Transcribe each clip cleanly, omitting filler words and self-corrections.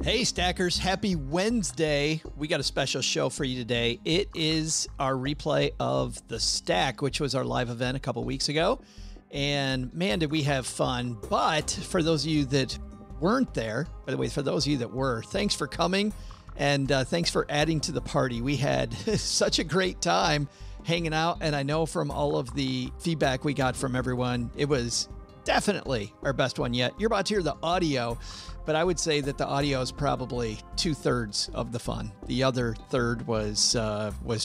Hey Stackers, happy Wednesday. We got a special show for you today. It is our replay of The Stack, which was our live event a couple weeks ago. And man, did we have fun. But for those of you that weren't there, by the way, for those of you that were, thanks for coming and thanks for adding to the party. We had such a great time hanging out. And I know from all of the feedback we got from everyone, it was definitely our best one yet. You're about to hear the audio, but I would say that the audio is probably 2/3 of the fun. The other third was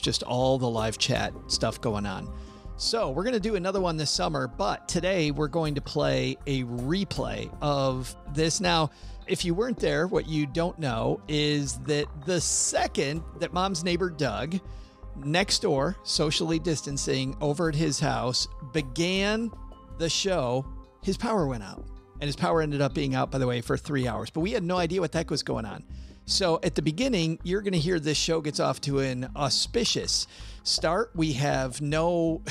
just all the live chat stuff going on. So we're going to do another one this summer, but today we're going to play a replay of this. Now, if you weren't there, what you don't know is that the second that Mom's neighbor Doug, next door, socially distancing over at his house, began the show, his power went out. And his power ended up being out, by the way, for 3 hours. But we had no idea what the heck was going on. So at the beginning, you're going to hear this show gets off to an auspicious start. We have no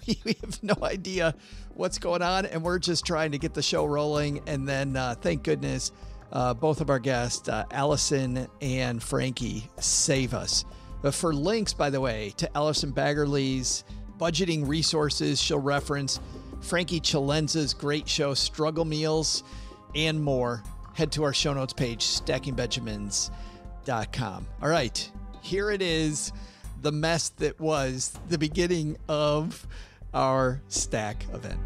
we have no idea what's going on, and we're just trying to get the show rolling. And then, thank goodness, both of our guests, Allison and Frankie, save us. But for links, by the way, to Allison Baggerly's budgeting resources, she'll reference Frankie Chalenza's great show, Struggle Meals, and more, head to our show notes page, stackingbenjamins.com. All right, here it is, the mess that was the beginning of our Stack event.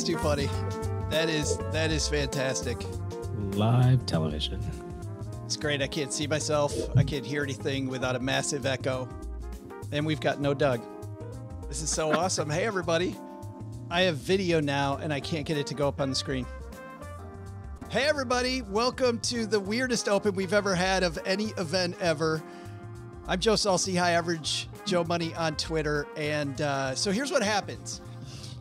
Too funny. That is fantastic. Live television. It's great. I can't see myself. I can't hear anything without a massive echo. And we've got no Doug. This is so awesome. Hey, everybody. I have video now, and I can't get it to go up on the screen. Hey, everybody. Welcome to the weirdest open we've ever had of any event ever. I'm Joe Salsi, High Average Joe Money on Twitter. And so here's what happens.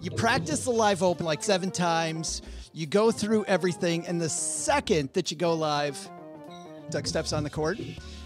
You practice the live open like 7 times. You go through everything. And the second that you go live, Doug steps on the court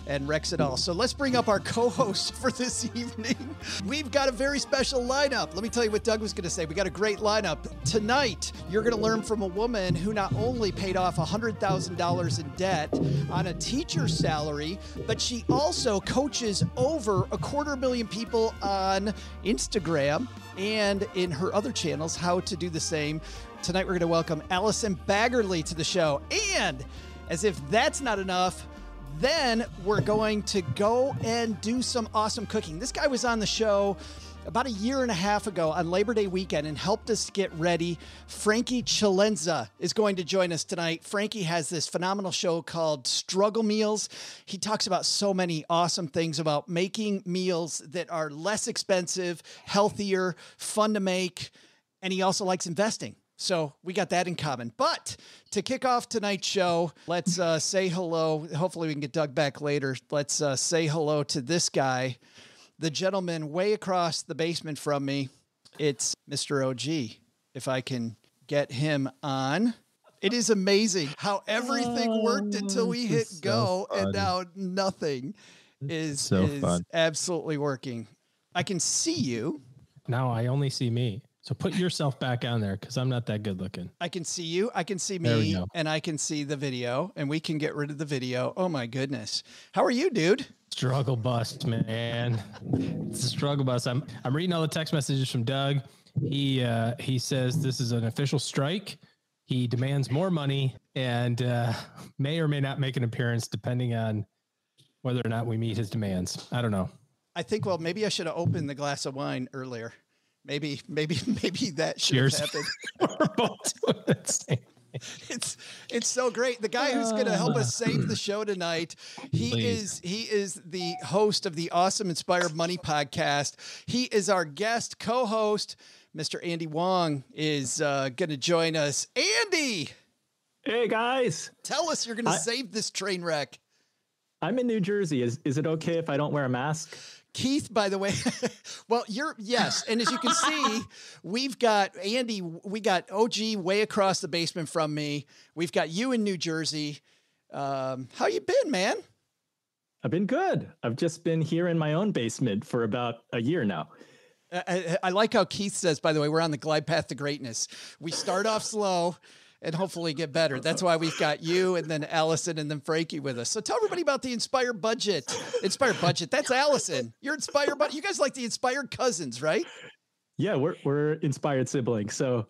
and wrecks it all. So let's bring up our co-host for this evening. We've got a very special lineup. Let me tell you what Doug was going to say. We got a great lineup. Tonight, you're going to learn from a woman who not only paid off $100,000 in debt on a teacher's salary, but she also coaches over 250,000 people on Instagram and in her other channels, how to do the same. Tonight, we're going to welcome Allison Baggerly to the show. And as if that's not enough, then we're going to go and do some awesome cooking. This guy was on the show about 1.5 years ago on Labor Day weekend and helped us get ready. Frankie Chalenza is going to join us tonight. Frankie has this phenomenal show called Struggle Meals. He talks about so many awesome things about making meals that are less expensive, healthier, fun to make, and he also likes investing. So we got that in common. But to kick off tonight's show, let's say hello. Hopefully we can get Doug back later. Let's say hello to this guy, the gentleman way across the basement from me. It's Mr. OG. If I can get him on. It is amazing how everything worked until we hit go, and now nothing is absolutely working. I can see you. Now I only see me. So put yourself back on there because I'm not that good looking. I can see you. I can see me, and I can see the video, and we can get rid of the video. Oh my goodness. How are you, dude? Struggle bust, man. It's a struggle bust. I'm reading all the text messages from Doug. He says this is an official strike. He demands more money and may or may not make an appearance depending on whether or not we meet his demands. I don't know. I think, well, maybe I should have opened the glass of wine earlier. Maybe that should have happened. We're both doing the same. It's so great. The guy who's going to help us save the show tonight, he is the host of the Awesome Inspired Money podcast. He is our guest co-host. Mr. Andy Wong is going to join us. Andy! Hey, guys. Tell us you're going to save this train wreck. I'm in New Jersey. Is it okay if I don't wear a mask? Keith, by the way, well, yes. And as you can see, we've got Andy, we got OG way across the basement from me. We've got you in New Jersey. How you been, man? I've been good. I've just been here in my own basement for about a year now. I like how Keith says, by the way, we're on the glide path to greatness. We start off slow and hopefully get better. That's why we've got you and then Allison and then Frankie with us. So tell everybody about the Inspire Budget. Inspire Budget. That's Allison. You're Inspire Budget. You guys like the Inspired cousins, right? Yeah, we're inspired siblings. So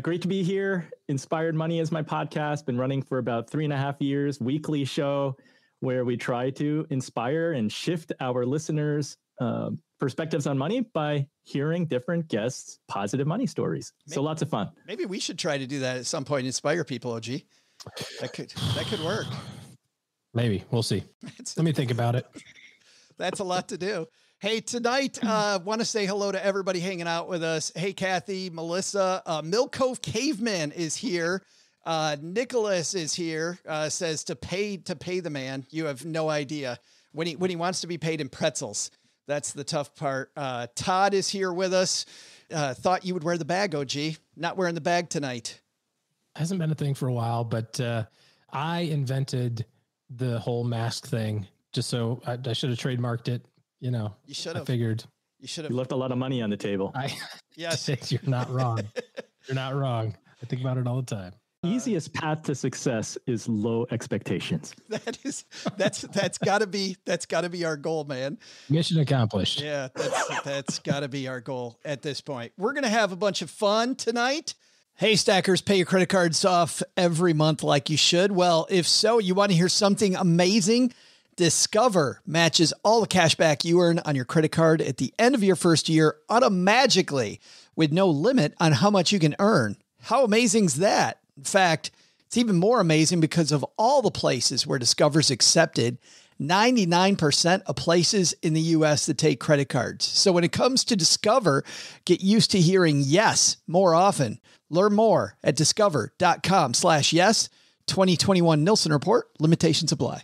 great to be here. Inspired Money is my podcast. Been running for about 3.5 years. Weekly show where we try to inspire and shift our listeners' perspectives on money by hearing different guests' positive money stories. So lots of fun. Maybe we should try to do that at some point. Inspire people, OG. That could work. Maybe. We'll see. Let me think about it. That's a lot to do. Hey, tonight, want to say hello to everybody hanging out with us. Hey, Kathy, Melissa, Milk Cove Caveman is here. Nicholas is here, says to pay the man. You have no idea when he wants to be paid in pretzels. That's the tough part. Todd is here with us. Thought you would wear the bag, OG. Not wearing the bag tonight. Hasn't been a thing for a while, but I invented the whole mask thing. Just so I should have trademarked it. You know, you should have. I figured you should have. You left a lot of money on the table. Yes, you're not wrong. You're not wrong. I think about it all the time. Easiest path to success is low expectations. That's gotta be our goal, man. Mission accomplished. Yeah, that's gotta be our goal at this point. We're gonna have a bunch of fun tonight. Hey, stackers, pay your credit cards off every month like you should. Well, if so, you want to hear something amazing? Discover matches all the cash back you earn on your credit card at the end of your first year automatically with no limit on how much you can earn. How amazing is that? In fact, it's even more amazing because of all the places where Discover's accepted, 99% of places in the U.S. that take credit cards. So when it comes to Discover, get used to hearing yes more often. Learn more at discover.com/yes. 2021 Nielsen Report. Limitations apply.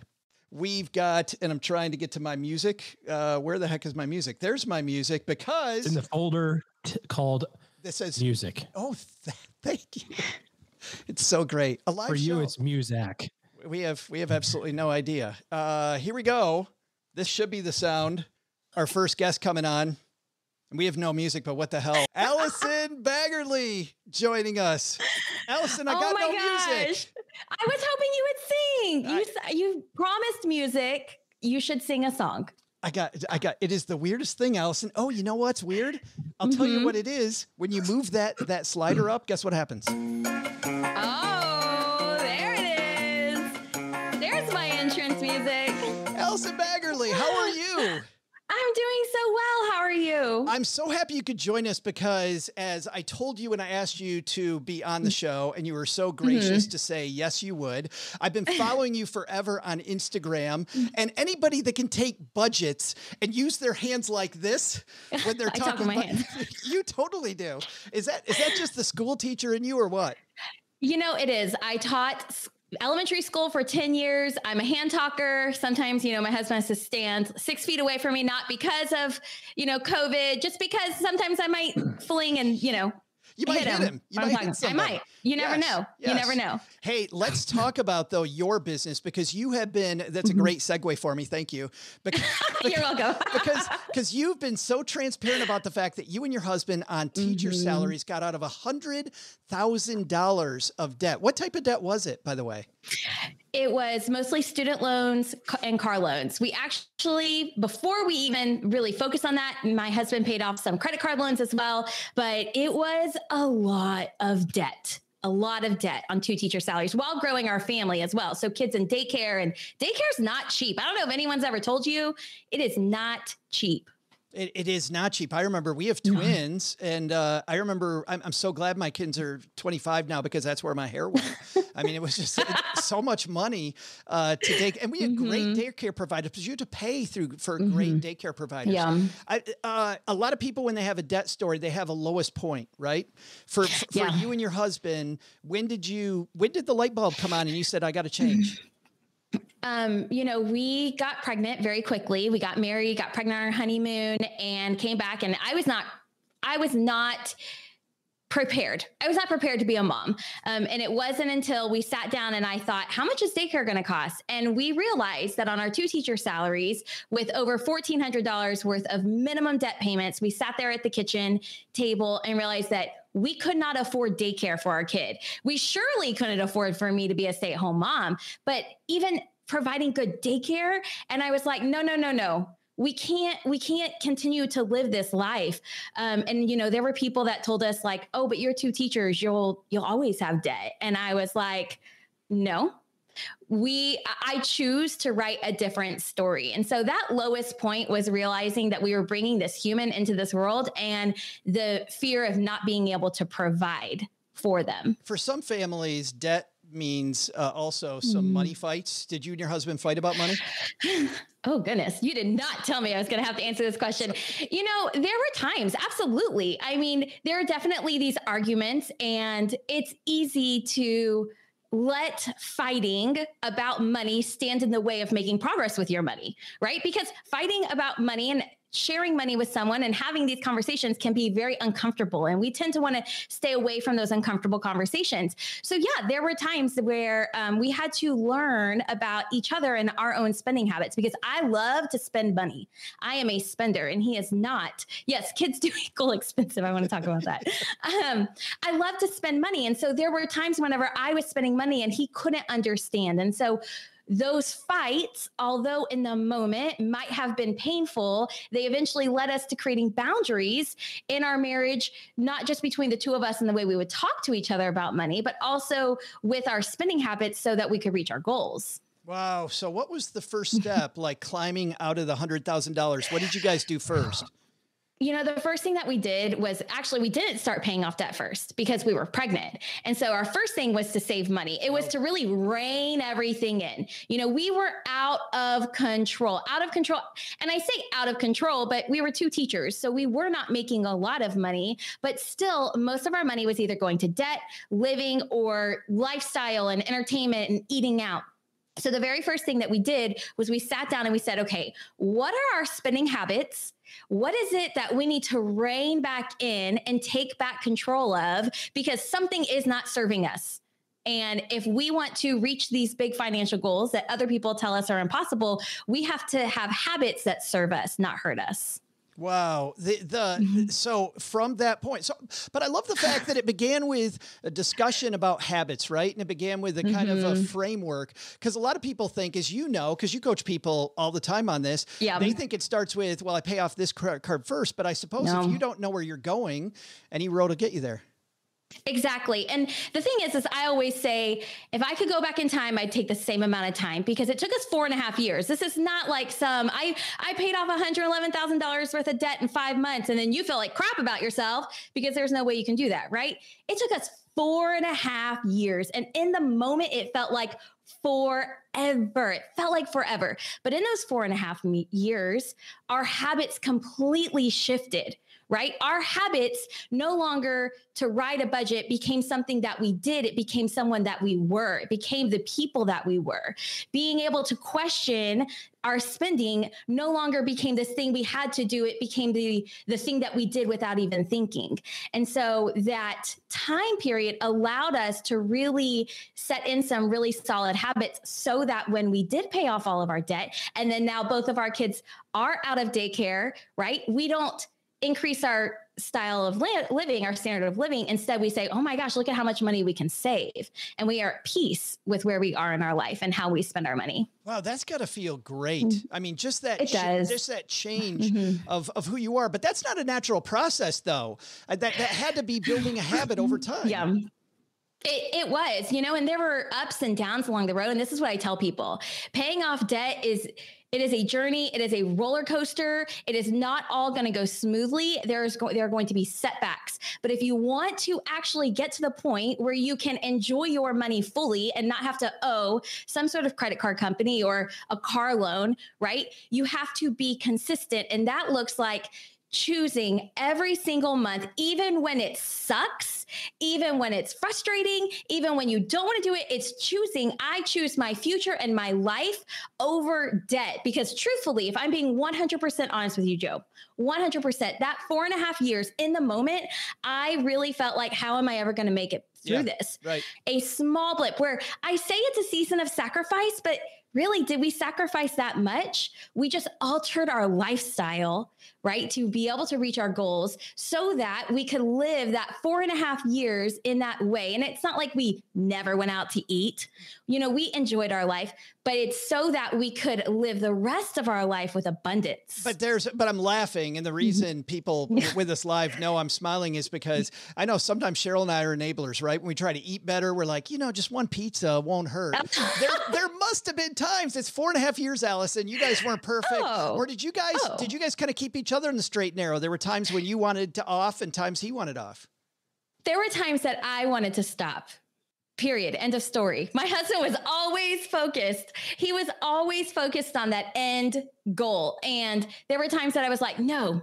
We've got, and I'm trying to get to my music. Where the heck is my music? There's my music because it's in the folder called this says music. Oh, thank you. It's so great. A live for you, show. it's Muzak. We have absolutely no idea. Here we go. This should be the sound. Our first guest coming on. And we have no music, but what the hell? Allison Baggerly joining us. Allison, I got no music. I was hoping you would sing. You promised music. You should sing a song. I got, it is the weirdest thing, Allison. Oh, you know what's weird? I'll tell you what it is. When you move that slider up, guess what happens? Oh, there it is. There's my entrance music. Allison Baggerly, how are you? I'm doing so well. How are you? I'm so happy you could join us because as I told you when I asked you to be on the show and you were so gracious to say, yes, you would. I've been following you forever on Instagram, and anybody that can take budgets and use their hands like this when they're talking talk with my hands. You totally do. Is that just the school teacher in you or what? You know, it is. I taught elementary school for 10 years. I'm a hand talker. Sometimes, my husband has to stand 6 feet away from me, not because of, COVID, just because sometimes I might fling and, you might hit him. You might hit somebody. I might. You never know. Yes. You never know. Hey, let's talk about, though, your business, because you have been, that's a great segue for me. Thank you. You're welcome. because you've been so transparent about the fact that you and your husband on teacher salaries got out of $100,000 of debt. What type of debt was it, by the way? It was mostly student loans and car loans. We actually, before we even really focused on that, my husband paid off some credit card loans as well, but it was a lot of debt on 2 teacher salaries while growing our family as well. So kids in daycare, and daycare's not cheap. I don't know if anyone's ever told you, it is not cheap. It is not cheap. I remember we have twins, and I remember I'm so glad my kids are 25 now because that's where my hair went. I mean, it was just so much money to take, and we had great daycare providers because you have to pay for great daycare providers. Yeah. A lot of people, when they have a debt story, they have a lowest point, right? For you and your husband, when did the light bulb come on and you said, I got to change? We got pregnant very quickly. We got married, got pregnant on our honeymoon, and came back. And I was not prepared. I was not prepared to be a mom. And it wasn't until we sat down and I thought, how much is daycare going to cost? And we realized that on our 2 teacher salaries with over $1,400 worth of minimum debt payments, we sat there at the kitchen table and realized that we could not afford daycare for our kid. We surely couldn't afford for me to be a stay-at-home mom, but even providing good daycare. And I was like, no. We can't continue to live this life. There were people that told us like, oh, but you're 2 teachers, you'll always have debt. And I was like, no, I choose to write a different story. And so that lowest point was realizing that we were bringing this human into this world and the fear of not being able to provide for them. For some families, debt means also some money fights. Did you and your husband fight about money? Oh, goodness. You did not tell me I was going to have to answer this question. There were times. Absolutely. I mean, there are definitely these arguments, and it's easy to let fighting about money stand in the way of making progress with your money, right? Because fighting about money and sharing money with someone and having these conversations can be very uncomfortable. And we tend to want to stay away from those uncomfortable conversations. So yeah, there were times where we had to learn about each other and our own spending habits, because I love to spend money. I am a spender and he is not. Yes, kids do equal expensive. I want to talk about that. I love to spend money. And so there were times whenever I was spending money and he couldn't understand. And so those fights, although in the moment might have been painful, they eventually led us to creating boundaries in our marriage, not just between the 2 of us and the way we would talk to each other about money, but also with our spending habits so that we could reach our goals. Wow. So what was the first step, like climbing out of the $100,000? What did you guys do first? The first thing that we did was actually, we didn't start paying off debt first because we were pregnant. And so our first thing was to save money. It was to really rein everything in. We were out of control. And I say out of control, but we were 2 teachers. So we were not making a lot of money, but still most of our money was either going to debt, living, or lifestyle and entertainment and eating out. So the very first thing that we did was we sat down and we said, okay, what are our spending habits? What is it that we need to rein back in and take back control of? Because something is not serving us. And if we want to reach these big financial goals that other people tell us are impossible, we have to have habits that serve us, not hurt us. Wow. So from that point, but I love the fact that it began with a discussion about habits, right? And it began with a kind of a framework, because a lot of people think, as you know, because you coach people all the time on this, they think it starts with, well, I pay off this card first, but I suppose if you don't know where you're going, any road will get you there. Exactly. And the thing is I always say, if I could go back in time, I'd take the same amount of time, because it took us 4.5 years. This is not like I paid off $111,000 worth of debt in 5 months. And then you feel like crap about yourself because there's no way you can do that. Right. It took us 4.5 years. And in the moment, it felt like forever. It felt like forever. But in those 4.5 years, our habits completely shifted. Right? Our habits no longer to write a budget became something that we did. It became someone that we were. It became the people that we were. Being able to question our spending no longer became this thing we had to do. It became the thing that we did without even thinking. And so that time period allowed us to really set in some really solid habits so that when we did pay off all of our debt, and then now both of our kids are out of daycare, right? We don't increase our style of living, our standard of living. Instead, we say, oh my gosh, look at how much money we can save. And we are at peace with where we are in our life and how we spend our money. Wow, that's got to feel great. I mean, just that, just that change of who you are. But that's not a natural process, though. That had to be building a habit over time. Yeah. It was, and there were ups and downs along the road. And this is what I tell people. Paying off debt is a journey. It is a roller coaster. It is not all going to go smoothly. There are going to be setbacks. But if you want to actually get to the point where you can enjoy your money fully and not have to owe some sort of credit card company or a car loan, right? You have to be consistent. And that looks like choosing every single month, even when it sucks, even when it's frustrating, even when you don't want to do it, it's choosing. I choose my future and my life over debt. Because truthfully, if I'm being 100% honest with you, Joe, 100%, that 4.5 years in the moment, I really felt like, how am I ever going to make it through this? Right. A small blip where I say it's a season of sacrifice, but really, did we sacrifice that much? We just altered our lifestyle, right? To be able to reach our goals so that we could live that 4.5 years in that way. And it's not like we never went out to eat. We enjoyed our life, but it's so that we could live the rest of our life with abundance. But I'm laughing. And the reason people with us live know I'm smiling is because I know sometimes Cheryl and I are enablers, right? When we try to eat better, we're like, just one pizza won't hurt. there must have been times, it's 4.5 years, Allison, you guys weren't perfect. Or did you guys kind of keep each other in the straight and narrow? There were times when you wanted to off and times he wanted off. There were times that I wanted to stop. Period. End of story. My husband was always focused. He was always focused on that end goal. And there were times that I was like, no,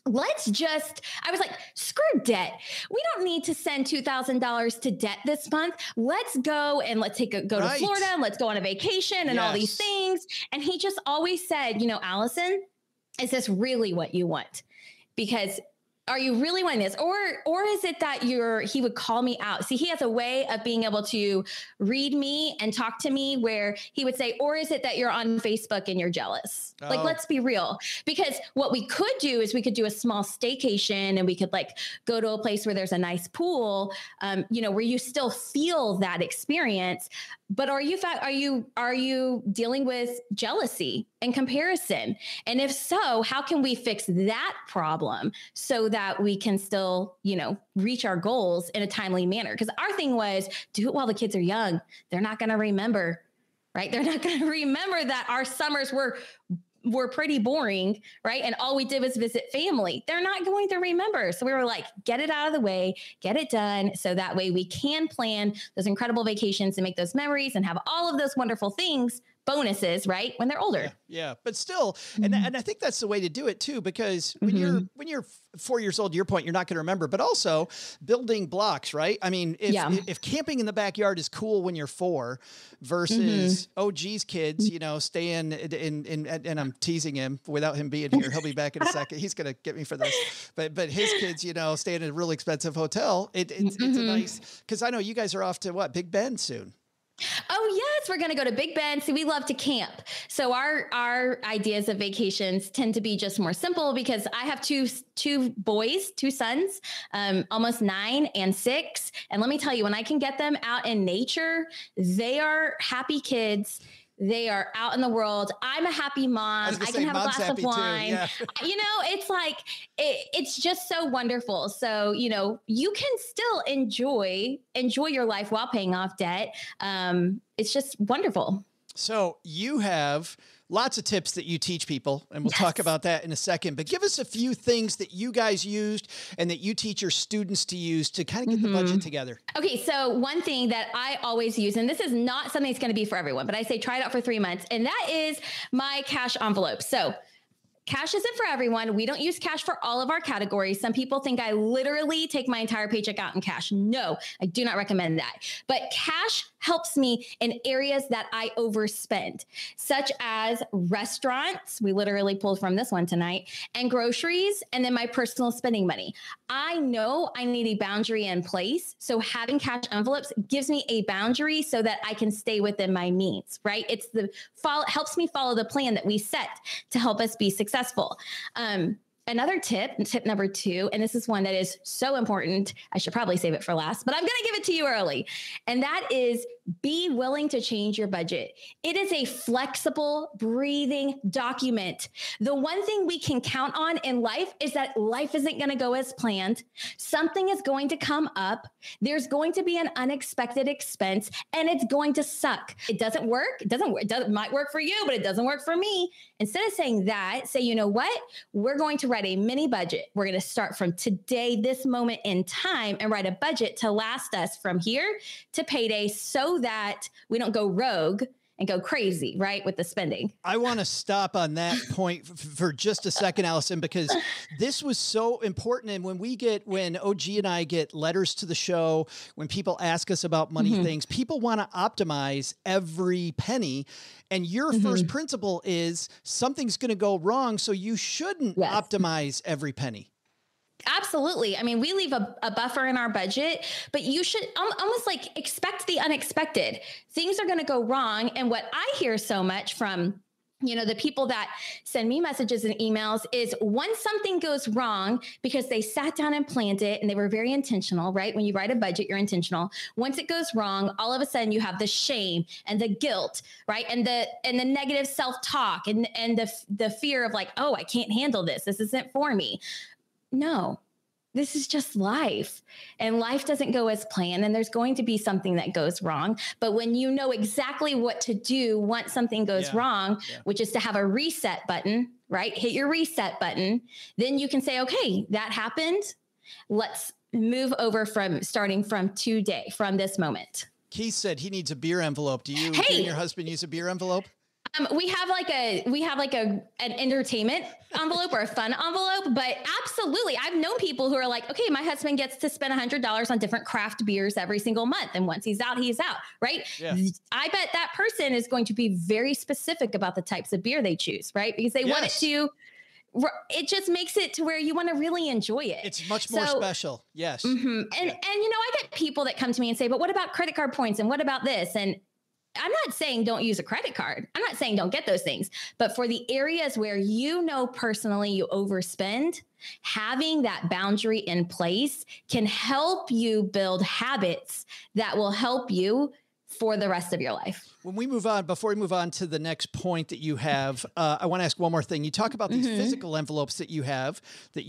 I was like, screw debt. We don't need to send $2,000 to debt this month. Let's go and let's go to Florida and let's go on a vacation and all these things. And he just always said, Allison, is this really what you want? Because are you really wanting this? Or is it that he would call me out? See, he has a way of being able to read me and talk to me where he would say, or is it that you're on Facebook and you're jealous? Oh. Like, let's be real. Because what we could do is we could do a small staycation and we could go to a place where there's a nice pool, where you still feel that experience. But are you dealing with jealousy and comparison? And if so, how can we fix that problem so that we can still, reach our goals in a timely manner? Because our thing was, do it while the kids are young. They're not going to remember, right? They're not going to remember that our summers were pretty boring, right? And all we did was visit family. They're not going to remember. So we were like, get it out of the way, get it done. So that way we can plan those incredible vacations and make those memories and have all of those wonderful things, bonuses, right? When they're older. Yeah. But still, and I think that's the way to do it too, because when you're 4 years old, to your point, you're not going to remember, but also building blocks, right? I mean, if camping in the backyard is cool when you're 4 versus, kids, staying and I'm teasing him without him being here. He'll be back in a second. He's going to get me for this, but his kids, staying in a really expensive hotel. It's a nice, cause I know you guys are off to Big Bend soon. Oh, yes. We're going to go to Big Bend. See, we love to camp. So our ideas of vacations tend to be just more simple because I have two boys, 2 sons, almost 9 and 6. And let me tell you, when I can get them out in nature, they are happy kids. They are out in the world. I'm a happy mom. I can have a glass of wine. Yeah. It's like, it's just so wonderful. So, you can still enjoy your life while paying off debt. It's just wonderful. So you have lots of tips that you teach people, and we'll talk about that in a second, but give us a few things that you guys used and that you teach your students to use to kind of get the budget together. Okay. So one thing that I always use, and this is not something that's going to be for everyone, but I say, try it out for 3 months. And that is my cash envelope. So cash isn't for everyone. We don't use cash for all of our categories. Some people think I literally take my entire paycheck out in cash. No, I do not recommend that. But cash helps me in areas that I overspend, such as restaurants. We literally pulled from this one tonight, and groceries, and then my personal spending money. I know I need a boundary in place. So having cash envelopes gives me a boundary so that I can stay within my means, right? Helps me follow the plan that we set to help us be successful. Another tip number 2, and this is one that is so important. I should probably save it for last, but I'm going to give it to you early. And that is be willing to change your budget. It is a flexible, breathing document. The one thing we can count on in life is that life isn't going to go as planned. Something is going to come up. There's going to be an unexpected expense, and it's going to suck. It doesn't work. It might work for you, but it doesn't work for me. Instead of saying that, say, you know what? We're going to write a mini budget. We're going to start from today, this moment in time, and write a budget to last us from here to payday so that we don't go rogue and go crazy, right, with the spending. I want to stop on that point for just a second, Allison, because this was so important. And when OG and I get letters to the show, when people ask us about money things, people want to optimize every penny. And your first principle is something's going to go wrong, so you shouldn't optimize every penny. Absolutely. I mean, we leave a buffer in our budget, but you should almost like expect the unexpected. Things are going to go wrong. And what I hear so much from, the people that send me messages and emails is once something goes wrong because they sat down and planned it and they were very intentional, right? When you write a budget, you're intentional. Once it goes wrong, all of a sudden you have the shame and the guilt, right? And the negative self-talk and the fear of like, oh, I can't handle this. This isn't for me. No, this is just life, and life doesn't go as planned, and there's going to be something that goes wrong. But when you know exactly what to do once something goes wrong, which is to have a reset button, right? Hit your reset button. Then you can say, okay, that happened. Let's move over starting from today, from this moment. Keith said he needs a beer envelope. Do you and your husband use a beer envelope? We have an entertainment envelope or a fun envelope, but absolutely. I've known people who are like, okay, my husband gets to spend $100 on different craft beers every single month. And once he's out, right? Yeah. I bet that person is going to be very specific about the types of beer they choose, right? Because they want it just makes it to where you want to really enjoy it. It's much more special. Yes. And I get people that come to me and say, but what about credit card points? And what about this? And I'm not saying don't use a credit card. I'm not saying don't get those things. But for the areas where personally you overspend, having that boundary in place can help you build habits that will help you for the rest of your life. Before we move on to the next point that you have, I want to ask one more thing. You talk about these physical envelopes that you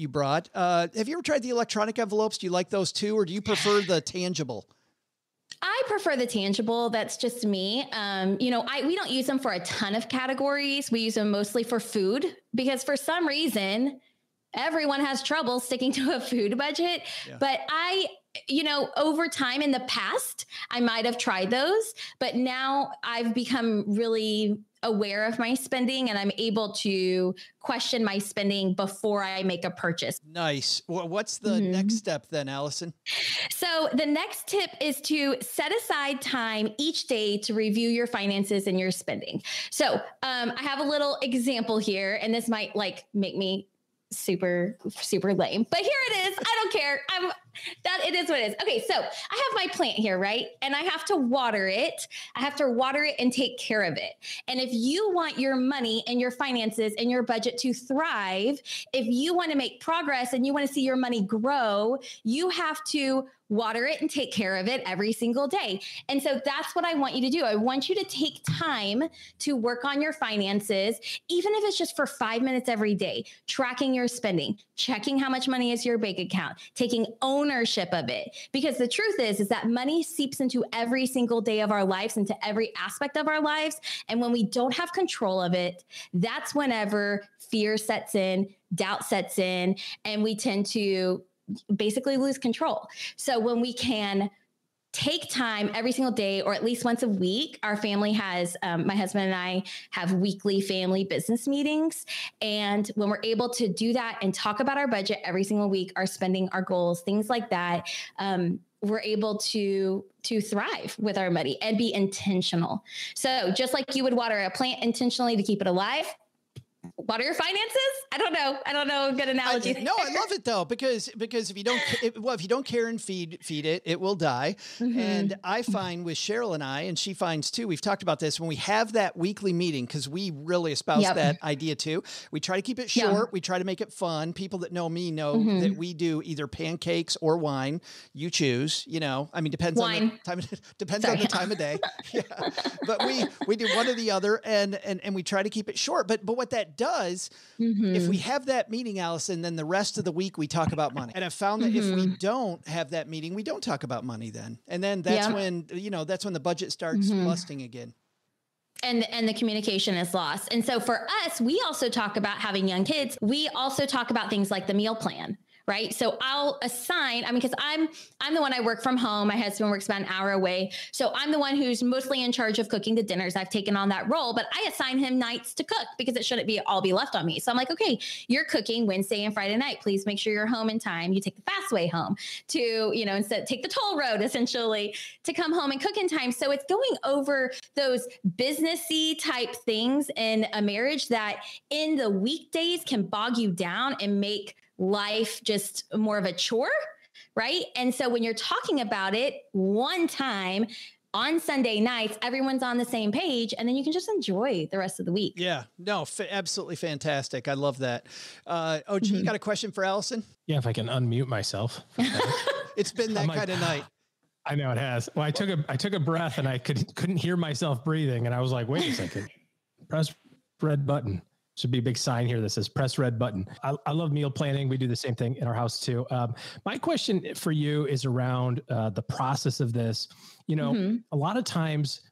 brought. Have you ever tried the electronic envelopes? Do you like those too, or do you prefer the tangible? I prefer the tangible. That's just me. We don't use them for a ton of categories. We use them mostly for food because for some reason, everyone has trouble sticking to a food budget. Yeah. But over time in the past, I might have tried those, but now I've become really aware of my spending and I'm able to question my spending before I make a purchase. Nice. Well, what's the next step then, Allison? So the next tip is to set aside time each day to review your finances and your spending. So I have a little example here, and this might make me super, super lame, but here it is. I don't care. It is what it is. Okay. So I have my plant here, right? And I have to water it. I have to water it and take care of it. And if you want your money and your finances and your budget to thrive, if you want to make progress and you want to see your money grow, you have to water it and take care of it every single day. And so that's what I want you to do. I want you to take time to work on your finances, even if it's just for 5 minutes every day, tracking your spending, checking how much money is your bank account, taking ownership of it. Because the truth is that money seeps into every single day of our lives, into every aspect of our lives. And when we don't have control of it, that's whenever fear sets in, doubt sets in, and we tend to basically lose control. So when we can take time every single day, or at least once a week, our family has, my husband and I have weekly family business meetings. And when we're able to do that and talk about our budget every single week, our spending, our goals, things like that, we're able to thrive with our money and be intentional. So just like you would water a plant intentionally to keep it alive, water your finances. I don't know. Good analogy. No, I love it though, because if you don't care and feed it, it will die. And I find with Cheryl and I, and she finds too, we've talked about this, when we have that weekly meeting, because we really espouse that idea too. We try to keep it short. We try to make it fun. People that know me know that we do either pancakes or wine. You choose, depends on the time, on the time of day. Yeah. But we do one or the other, and we try to keep it short. But what that does, if we have that meeting, Allison, then the rest of the week we talk about money. And I've found that if we don't have that meeting, we don't talk about money then. And then that's when, that's when the budget starts busting again. And the communication is lost. And so for us, we also talk about having young kids. We also talk about things like the meal plan, right? So I'll assign, because I'm the one, I work from home. My husband works about an hour away. So I'm the one who's mostly in charge of cooking the dinners. I've taken on that role, but I assign him nights to cook because it shouldn't be all be left on me. So I'm like, okay, you're cooking Wednesday and Friday night. Please make sure you're home in time. You take the fast way home to, instead take the toll road essentially to come home and cook in time. So it's going over those businessy type things in a marriage that in the weekdays can bog you down and make life just more of a chore, right? And so when you're talking about it one time on Sunday nights, everyone's on the same page, and then you can just enjoy the rest of the week. Yeah, no, absolutely fantastic. I love that. OG, you got a question for Allison? Yeah, if I can unmute myself. It's been that kind of night. I know it has. Well, I took a breath and I couldn't hear myself breathing, and I was like, wait a second, press red button. Should be a big sign here that says press red button. I love meal planning. We do the same thing in our house too. My question for you is around the process of this. A lot of times,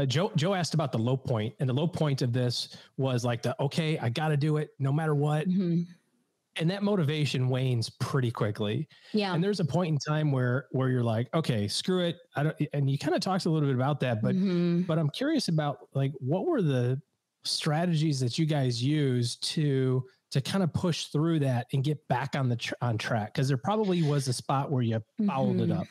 Joe asked about the low point, and the low point of this was like okay, I got to do it no matter what. And that motivation wanes pretty quickly. Yeah. And there's a point in time where you're like, okay, screw it. And you kind of talked a little bit about that, but I'm curious about like, what were the strategies that you guys use to kind of push through that and get back on track? Because there probably was a spot where you fouled it up.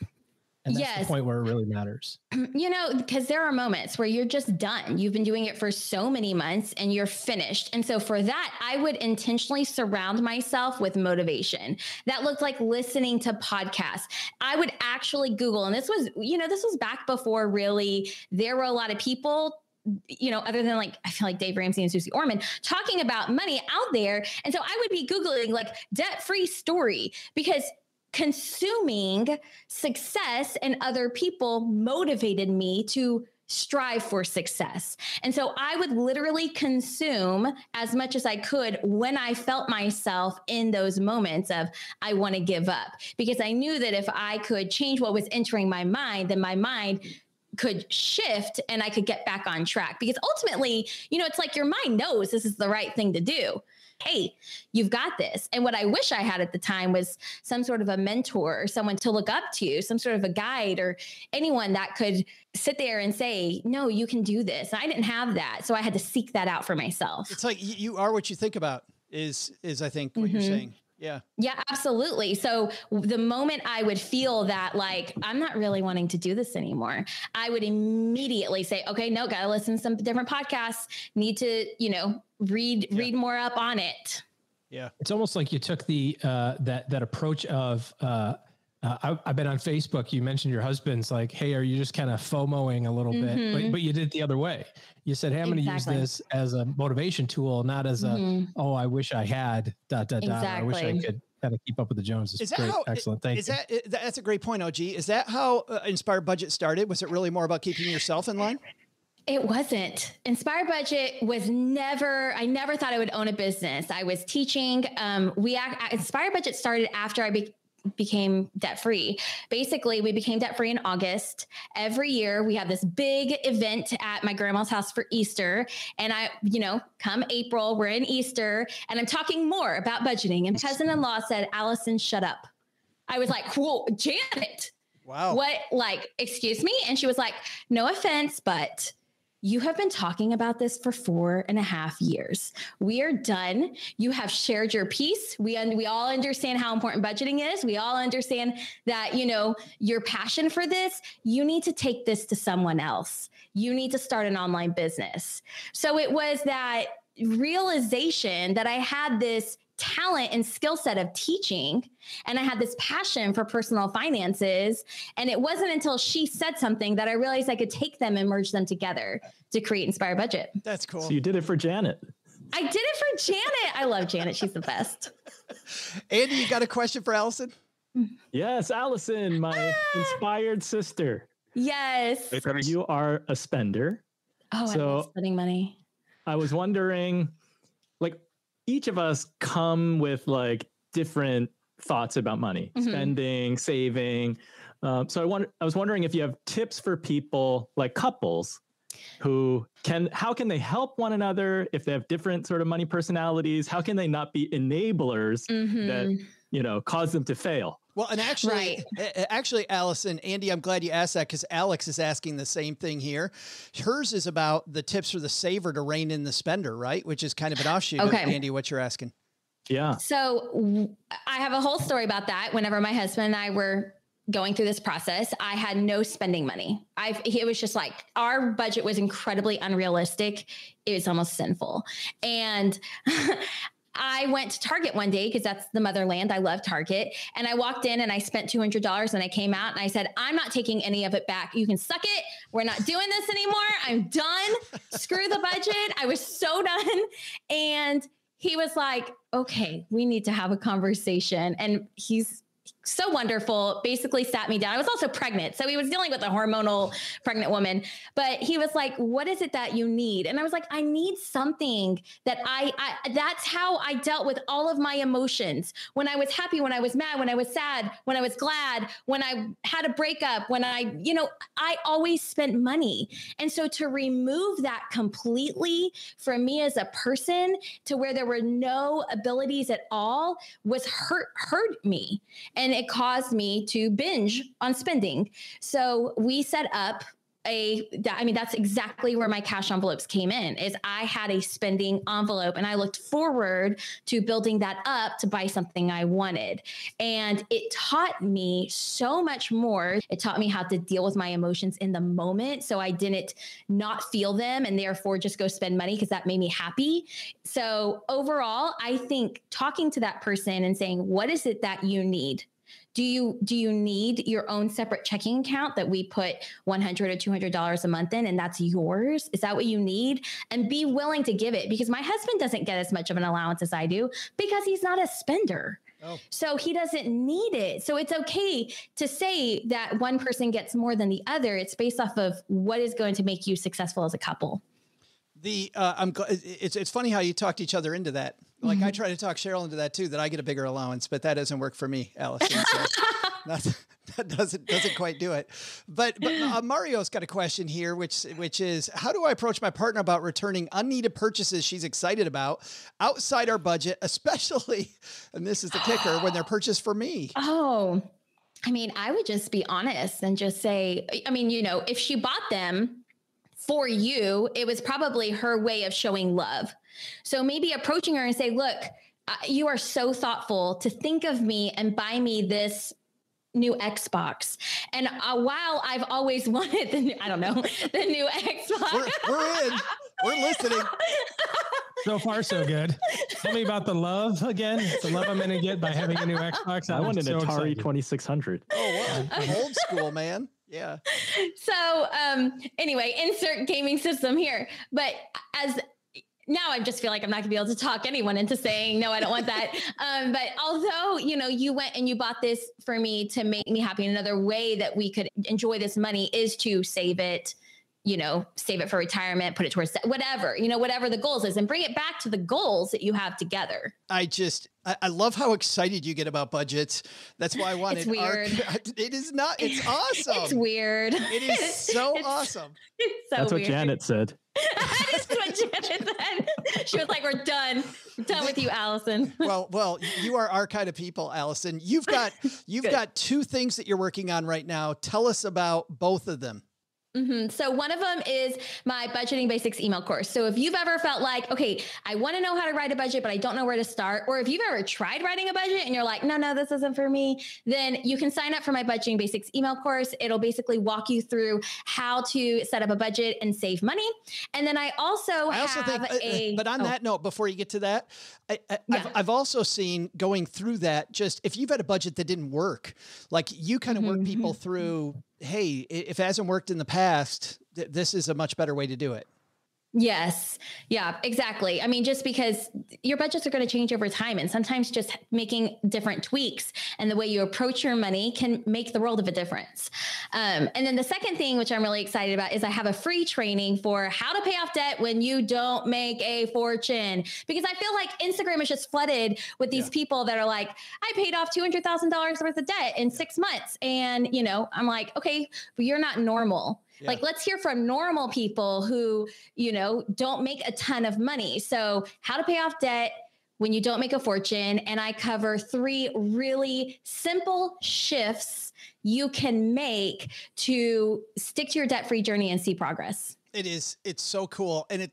And that's the point where it really matters. Because there are moments where you're just done. You've been doing it for so many months and you're finished. And so for that, I would intentionally surround myself with motivation. That looked like listening to podcasts. I would actually Google, and this was back before really there were a lot of people, other than like, I feel like Dave Ramsey and Susie Orman talking about money out there. And so I would be Googling like debt-free story, because consuming success and other people motivated me to strive for success. And so I would literally consume as much as I could when I felt myself in those moments of, I want to give up, because I knew that if I could change what was entering my mind, then my mind could shift and I could get back on track. Because ultimately, it's like your mind knows this is the right thing to do. Hey, you've got this. And what I wish I had at the time was some sort of a mentor or someone to look up to, some sort of a guide or anyone that could sit there and say, no, you can do this. I didn't have that. So I had to seek that out for myself. It's like you are what you think about is I think what you're saying. Yeah. Yeah, absolutely. So the moment I would feel that like, I'm not really wanting to do this anymore, I would immediately say, okay, no, got to listen to some different podcasts, need to, read more up on it. Yeah. It's almost like you took the, that approach of, I've been on Facebook. You mentioned your husband's like, hey, are you just kind of FOMOing a little bit? But you did it the other way. You said, hey, I'm going to use this as a motivation tool, not as I wish I had ... I wish I could kind of keep up with the Joneses. Is that great. how, excellent. Thank you. That's a great point, OG. Is that how Inspired Budget started? Was it really more about keeping yourself in line? It wasn't. Inspired Budget was I never thought I would own a business. I was teaching. Inspired Budget started after I became debt-free. Basically, we became debt-free in August. Every year we have this big event at my grandma's house for Easter. And come April, we're in Easter and I'm talking more about budgeting. And cousin-in-law said, Allison, shut up. I was like, whoa, Janet. Wow. What, excuse me? And she was like, no offense, but you have been talking about this for 4.5 years. We are done. You have shared your piece. We all understand how important budgeting is. We all understand that, your passion for this. You need to take this to someone else. You need to start an online business. So it was that realization that I had this talent and skill set of teaching. And I had this passion for personal finances. And it wasn't until she said something that I realized I could take them and merge them together to create Inspired Budget. That's cool. So you did it for Janet. I did it for Janet. I love Janet. She's the best. Andy, you got a question for Allison? Yes, Allison, my inspired sister. Yes. You are a spender. Oh, I love spending money. I was wondering, each of us come with different thoughts about money, spending, saving. So I was wondering if you have tips for people like couples how can they help one another if they have different sort of money personalities? How can they not be enablers that cause them to fail. Well, and actually, Allison, Andy, I'm glad you asked that because Alex is asking the same thing here. Hers is about the tips for the saver to rein in the spender, right? Which is kind of an offshoot of Andy, what you're asking. Yeah. So I have a whole story about that. Whenever my husband and I were going through this process, I had no spending money. It was just like our budget was incredibly unrealistic. It was almost sinful. And I went to Target one day because that's the motherland. I love Target. And I walked in and I spent $200 and I came out and I said, I'm not taking any of it back. You can suck it. We're not doing this anymore. I'm done. Screw the budget. I was so done. And he was like, okay, we need to have a conversation. And he's so wonderful, basically sat me down. I was also pregnant. So he was dealing with a hormonal pregnant woman, but he was like, what is it that you need? And I was like, I need something that that's how I dealt with all of my emotions. When I was happy, when I was mad, when I was sad, when I was glad, when I had a breakup, when I always spent money. And so to remove that completely from me as a person to where there were no abilities at all was hurt me. And it caused me to binge on spending. So we set up that's exactly where my cash envelopes came in, is I had a spending envelope and I looked forward to building that up to buy something I wanted. And it taught me so much more. It taught me how to deal with my emotions in the moment. So I didn't not feel them and therefore just go spend money because that made me happy. So overall, I think talking to that person and saying, what is it that you need? Do you need your own separate checking account that we put $100 or $200 a month in, and that's yours? Is that what you need? And be willing to give it, because my husband doesn't get as much of an allowance as I do because he's not a spender. Oh. So he doesn't need it. So it's okay to say that one person gets more than the other. It's based off of what is going to make you successful as a couple. It's funny how you talked each other into that. Like I try to talk Cheryl into that too, that I get a bigger allowance, but that doesn't work for me, Allison. So that doesn't quite do it. But Mario's got a question here, which is, how do I approach my partner about returning unneeded purchases she's excited about outside our budget, especially, and this is the kicker, when they're purchased for me? Oh, I mean, I would just be honest and just say, if she bought them for you, it was probably her way of showing love. So maybe approaching her and say, look, you are so thoughtful to think of me and buy me this new Xbox. And while I've always wanted the new Xbox. We're in. We're listening. So far, so good. Tell me about the love again. It's the love I'm going to get by having a new Xbox. I want an Atari 2600. Oh, wow. Old school, man. Yeah. So anyway, insert gaming system here. But now I just feel like I'm not gonna be able to talk anyone into saying, no, I don't want that. But although, you went and you bought this for me to make me happy, another way that we could enjoy this money is to save it, save it for retirement, put it towards whatever the goals is, and bring it back to the goals that you have together. I love how excited you get about budgets. That's why I wanted. It's weird. It is not. It's awesome. It's weird. It is so awesome. It's so That's weird. what Janet said. That is what Janet said. She was like, we're done. We're done with you, Allison. Well, you are our kind of people, Allison. You've got two things that you're working on right now. Tell us about both of them. Mm-hmm. So one of them is my budgeting basics email course. So if you've ever felt like, okay, I want to know how to write a budget, but I don't know where to start. Or if you've ever tried writing a budget and you're like, no, this isn't for me, then you can sign up for my budgeting basics email course. It'll basically walk you through how to set up a budget and save money. And then I also think, but on that note, before you get to that, I've also seen going through that, just if you've had a budget that didn't work, like you kind of work people through, hey, if it hasn't worked in the past, this is a much better way to do it. Yes. Yeah, exactly. I mean, just because your budgets are going to change over time, and sometimes just making different tweaks and the way you approach your money can make the world of a difference. And then the second thing, which I'm really excited about, is I have a free training for how to pay off debt when you don't make a fortune, because I feel like Instagram is just flooded with these people that are like, I paid off $200,000 worth of debt in 6 months. And, I'm like, okay, but you're not normal. Yeah. Like, let's hear from normal people who, don't make a ton of money. So how to pay off debt when you don't make a fortune. And I cover 3 really simple shifts you can make to stick to your debt-free journey and see progress. It's so cool. And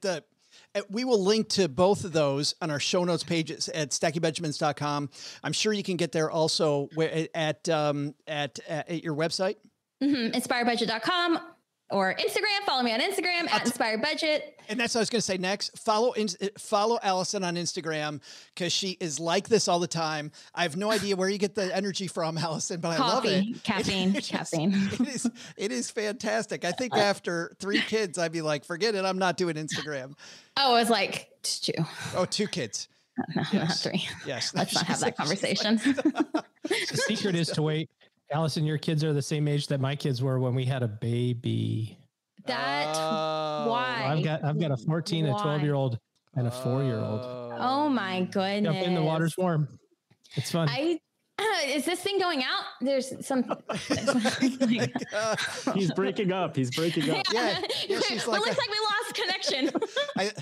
we will link to both of those on our show notes pages at stackingbenjamins.com. I'm sure you can get there also at your website. Inspiredbudget.com or Instagram. Follow me on Instagram at Inspired Budget. And that's what I was going to say next. Follow Allison on Instagram because she is like this all the time. I have no idea where you get the energy from, Allison, but I love it. Caffeine. It is fantastic. I think after 3 kids, I'd be like, forget it. I'm not doing Instagram. Oh, I was like, 2. Oh, 2 kids. No, not 3. Yes. Let's not have that conversation. The secret is to wait. Allison, your kids are the same age that my kids were when we had a baby. Why? I've got a 14, a 12-year-old, and a 4-year-old. Oh my goodness! Jump in, the water's warm. It's fun. Is this thing going out? There's some. He's breaking up. Yeah. She's like, it looks like we lost connection.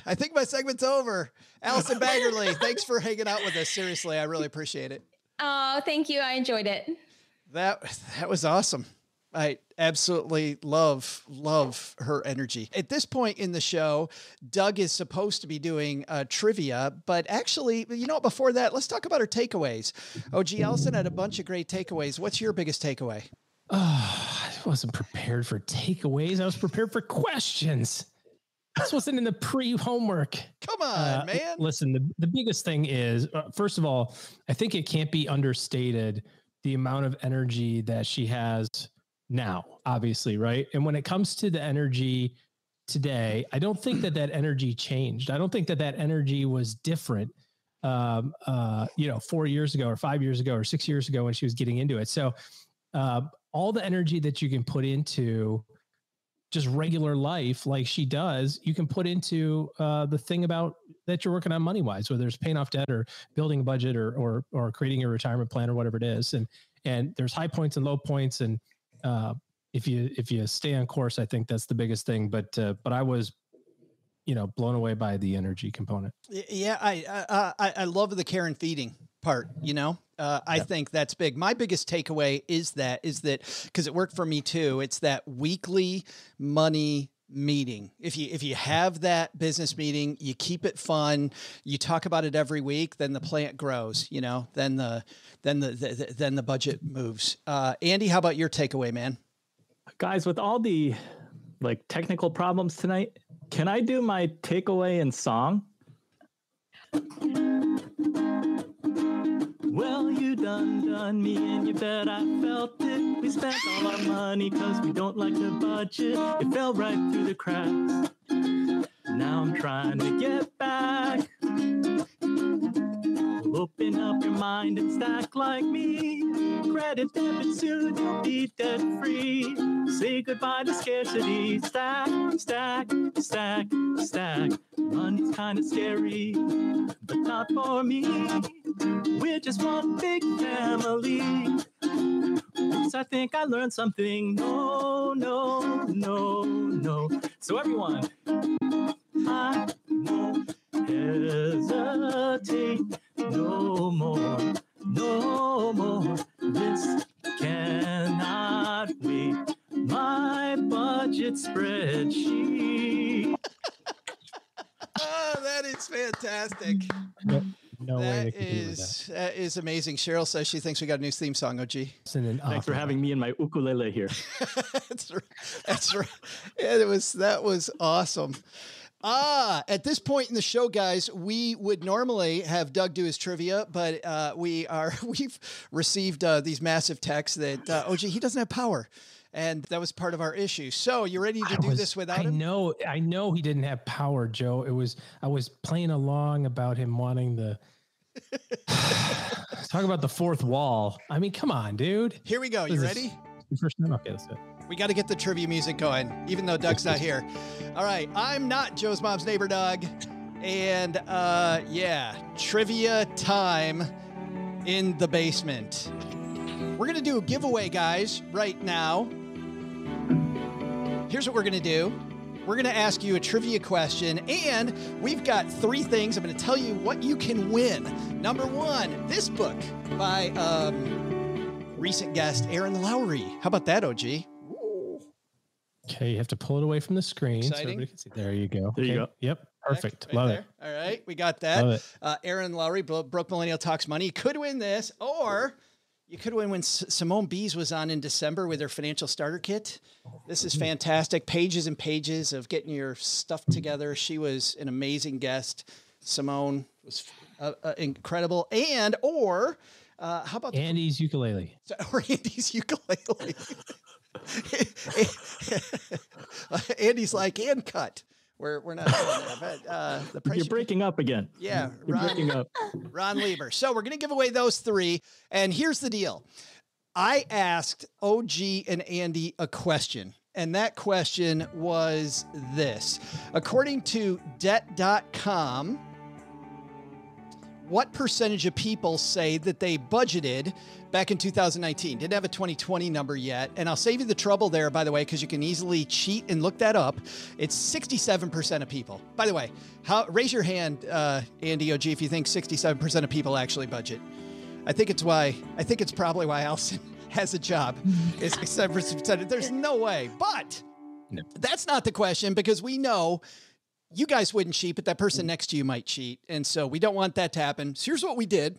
I think my segment's over. Allison Baggerly, thanks for hanging out with us. Seriously, I really appreciate it. Oh, thank you. I enjoyed it. That was awesome. I absolutely love her energy. At this point in the show, Doug is supposed to be doing trivia, but actually, before that, let's talk about her takeaways. OG Allison had a bunch of great takeaways. What's your biggest takeaway? Oh, I wasn't prepared for takeaways. I was prepared for questions. This wasn't in the pre-homework. Come on, man. Listen, the biggest thing is, first of all, I think it can't be understated the amount of energy that she has now, obviously, right? And when it comes to the energy today, I don't think that energy changed. I don't think that energy was different, 4 years ago or 5 years ago or 6 years ago when she was getting into it. So all the energy that you can put into just regular life, like she does, you can put into the thing about that you're working on money-wise, whether it's paying off debt or building a budget or creating a retirement plan or whatever it is. And there's high points and low points. And if you stay on course, I think that's the biggest thing. But I was, blown away by the energy component. Yeah, I love the care and feeding part. I think that's big. My biggest takeaway is that because it worked for me too. It's that weekly money meeting. If you have that business meeting, you keep it fun, you talk about it every week, then the plant grows, then the budget moves. Andy, how about your takeaway, man? Guys, with all the technical problems tonight, can I do my takeaway in song? Well, you done me, and you bet I felt it. We spent all our money because we don't like the budget. It fell right through the cracks. Now I'm trying to get back. Open up your mind and stack like me. Credit, debit, soon you'll be debt free. Say goodbye to scarcity. Stack, stack, stack, stack. Money's kind of scary, but not for me. We're just one big family. Oops, I think I learned something. No. So everyone, I won't hesitate no more. This cannot wait. My budget spreadsheet. Oh, that is fantastic. No way they could do that. That is amazing. Cheryl says she thinks we got a new theme song, OG. Thanks for having me and my ukulele here. That's right. Yeah, that was awesome. At this point in the show, guys, we would normally have Doug do his trivia, but we've received these massive texts that OG, he doesn't have power. And that was part of our issue. So you ready to do this without him? I know he didn't have power, Joe. I was playing along about him wanting the talk about the fourth wall. I mean, come on, dude. Here we go. You ready? First time. Okay, let's do it. We got to get the trivia music going, even though Doug's not here. All right. I'm not Joe's mom's neighbor, Doug. And trivia time in the basement. We're going to do a giveaway, guys, right now. Here's what we're going to do. we're going to ask you a trivia question, and we've got 3 things. I'm going to tell you what you can win. Number 1, this book by recent guest Aaron Lowry. How about that, OG? Ooh. Okay, you have to pull it away from the screen so everybody can see. There you go. There you go. Yep, perfect. Right Love there. it. All right, we got that. Love it. Aaron Lowry, Broke Millennial Talks Money. You could win this, or you could win when Simone Bies was on in December with her financial starter kit. This is fantastic. Pages and pages of getting your stuff together. She was an amazing guest. Simone was incredible. Or how about Andy's ukulele? Or Andy's ukulele. Andy's like, and cut. We're not doing that, but the price You're breaking up again. Yeah, You're breaking up. Ron Lieber. So we're going to give away those 3. And here's the deal. I asked OG and Andy a question, and that question was this. According to debt.com, what percentage of people say that they budgeted back in 2019? Didn't have a 2020 number yet. And I'll save you the trouble there, by the way, because you can easily cheat and look that up. It's 67% of people. By the way, raise your hand, Andy OG, if you think 67% of people actually budget. I think it's probably why Allison has a job. It's 67%. There's no way. But that's not the question, because we know you guys wouldn't cheat, but that person next to you might cheat. And so we don't want that to happen. So here's what we did.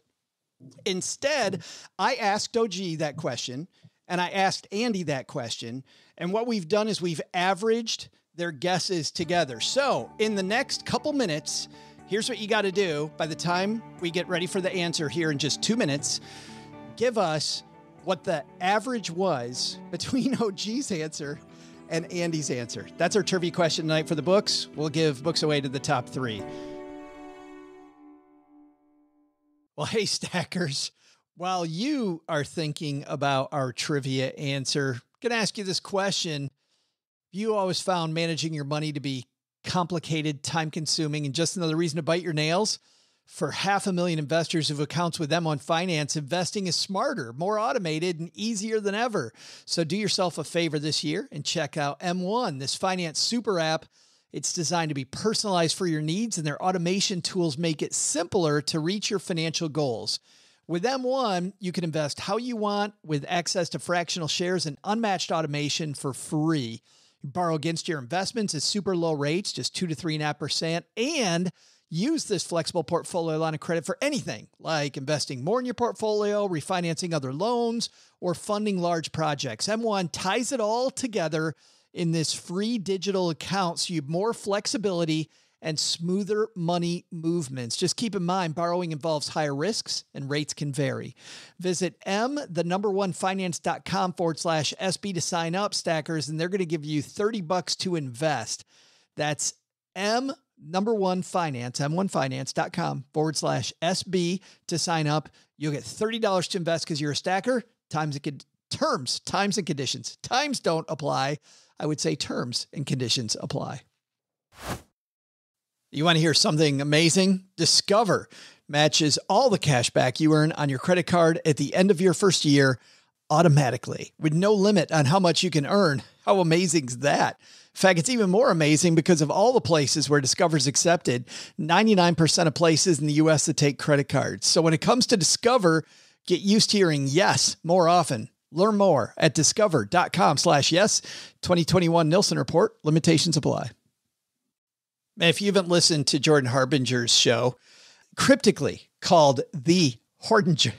Instead, I asked OG that question, and I asked Andy that question. And what we've done is we've averaged their guesses together. So in the next couple minutes, here's what you got to do. By the time we get ready for the answer here in just 2 minutes, give us what the average was between OG's answer and Andy's answer. That's our trivia question tonight for the books. We'll give books away to the top 3. Well, hey, Stackers, while you are thinking about our trivia answer, I'm going to ask you this question. You always found managing your money to be complicated, time-consuming, and just another reason to bite your nails? For 500,000 investors who have accounts with M1 Finance, investing is smarter, more automated, and easier than ever. So do yourself a favor this year and check out M1, this finance super app. It's designed to be personalized for your needs, and their automation tools make it simpler to reach your financial goals. With M1, you can invest how you want with access to fractional shares and unmatched automation for free. You borrow against your investments at super low rates, just 2 to 3.5%, and use this flexible portfolio line of credit for anything like investing more in your portfolio, refinancing other loans, or funding large projects. M1 ties it all together in this free digital account so you have more flexibility and smoother money movements. Just keep in mind, borrowing involves higher risks and rates can vary. Visit the1finance.com/SB to sign up, Stackers, and they're going to give you $30 to invest. That's m1finance.com/SB to sign up. You'll get $30 to invest because you're a stacker. Times and conditions. Times don't apply. I would say terms and conditions apply. You want to hear something amazing? Discover matches all the cash back you earn on your credit card at the end of your first year automatically with no limit on how much you can earn. How amazing is that? In fact, it's even more amazing because of all the places where Discover's accepted, 99% of places in the U.S. that take credit cards. So when it comes to Discover, get used to hearing yes more often. Learn more at discover.com/yes. 2021 Nielsen Report. Limitations apply. Man, if you haven't listened to Jordan Harbinger's show, cryptically called The Harbinger,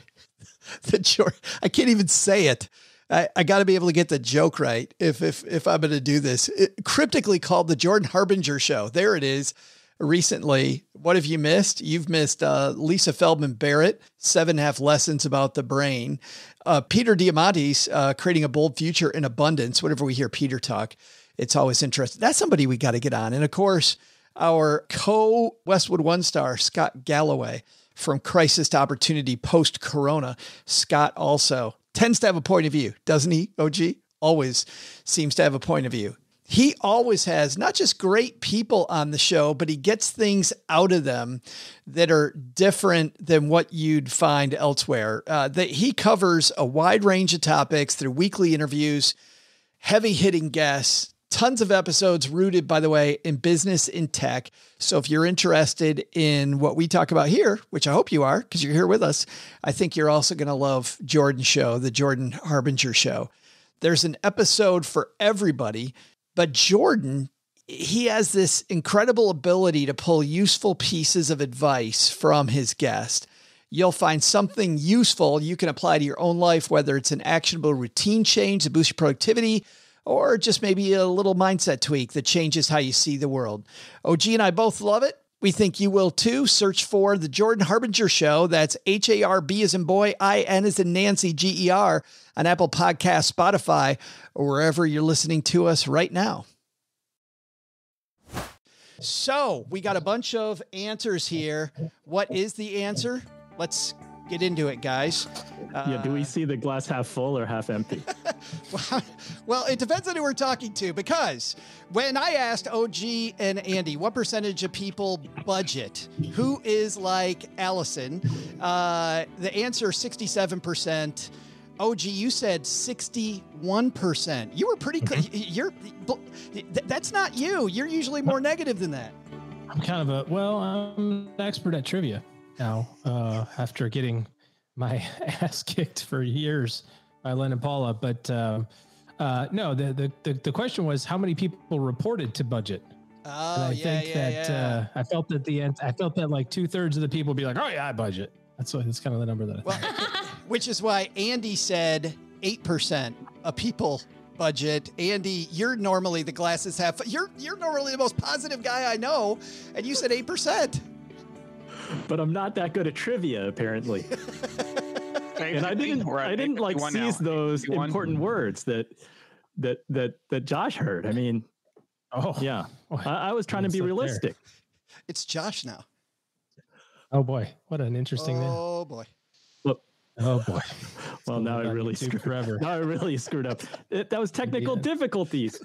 I can't even say it. I got to be able to get the joke right if I'm going to do this. Cryptically called The Jordan Harbinger Show. There it is. Recently, what have you missed? You've missed Lisa Feldman Barrett, 7.5 Lessons About the Brain. Peter Diamandis, Creating a Bold Future in Abundance. Whenever we hear Peter talk, it's always interesting. That's somebody we got to get on. And of course, our co-Westwood One star, Scott Galloway, from Crisis to Opportunity post-corona. Scott also tends to have a point of view, doesn't he, OG? Always seems to have a point of view. He always has not just great people on the show, but he gets things out of them that are different than what you'd find elsewhere. That he covers a wide range of topics through weekly interviews, heavy-hitting guests, tons of episodes rooted, by the way, in business in tech. So if you're interested in what we talk about here, which I hope you are, because you're here with us, I think you're also going to love Jordan's show, the Jordan Harbinger Show. There's an episode for everybody, but Jordan, he has this incredible ability to pull useful pieces of advice from his guest. You'll find something useful you can apply to your own life, whether it's an actionable routine change to boost your productivity, or just maybe a little mindset tweak that changes how you see the world. OG and I both love it. We think you will too. Search for the Jordan Harbinger Show. That's HARB as in boy, IN as in Nancy, GER on Apple Podcasts, Spotify, or wherever you're listening to us right now. So we got a bunch of answers here. What is the answer? Let's get into it, guys. Do we see the glass half full or half empty? Well, it depends on who we're talking to, because when I asked OG and Andy, what percentage of people budget? Who is like Allison? The answer, 67%. OG, you said 61%. You were pretty clear. That's not you. You're usually more negative than that. I'm I'm an expert at trivia now, after getting my ass kicked for years by Len and Paula. But no, the question was how many people reported to budget. Oh, I felt that I felt that like 2/3 of the people would be like, oh yeah, I budget. That's kind of the number that I think. Which is why Andy said 8% of people budget. Andy, you're normally the glasses half. You're normally the most positive guy I know, and you said 8%. But I'm not that good at trivia, apparently. And I didn't like seize those important words that Josh heard. I mean, yeah, I was trying to be realistic. It's Josh now. Oh boy, what an interesting name. Oh boy. Oh boy. Well, now I really screwed up. That was technical difficulties.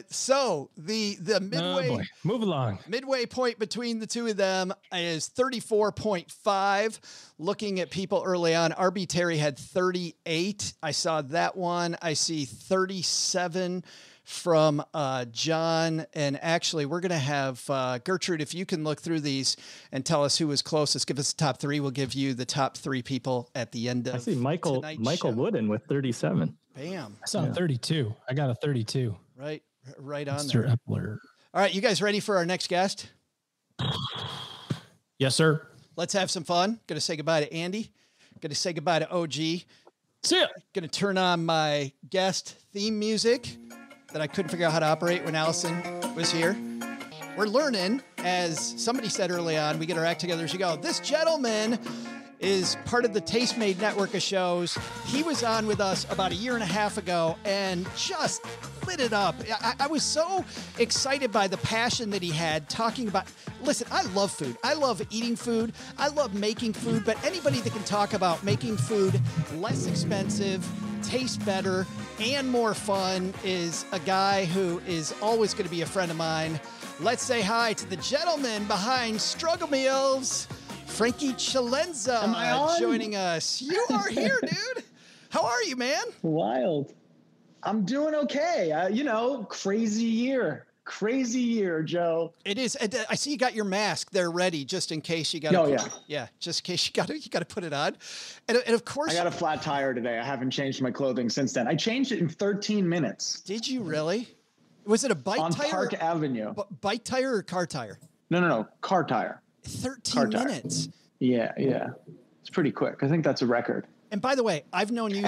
So the midway move along. Midway point between the two of them is 34.5. Looking at people early on, RB Terry had 38. I saw that one. I see 37 from John. And actually, we're going to have Gertrude, if you can look through these and tell us who was closest, give us the top three. We'll give you the top three people at the end of. I see Michael Wooden with 37. Bam. I saw 32. I got a 32. Right on Mr. there. Epler. All right, you guys ready for our next guest? Yes, sir. Let's have some fun. Going to say goodbye to Andy. Going to say goodbye to OG. See ya. Going to turn on my guest theme music that I couldn't figure out how to operate when Allison was here. We're learning, as somebody said early on, we get our act together as you go. This gentleman is part of the Tastemade network of shows. He was on with us about a year and a half ago and just lit it up. I was so excited by the passion that he had talking about, listen, I love food. I love eating food. I love making food, but anybody that can talk about making food less expensive, taste better, and more fun is a guy who is always going to be a friend of mine. Let's say hi to the gentleman behind Struggle Meals, Frankie Chalenza, joining us. You are here, dude. How are you, man? Wild. I'm doing okay. Crazy year, Joe. It is. I see you got your mask there ready, just in case you got. Oh yeah. Yeah, just in case you got to put it on. And of course, I got a flat tire today. I haven't changed my clothing since then. I changed it in 13 minutes. Did you really? Was it a bike on tire? On Park Avenue. Bike tire or car tire? No. Car tire. 13 minutes. Yeah. It's pretty quick. I think that's a record. And by the way, I've known you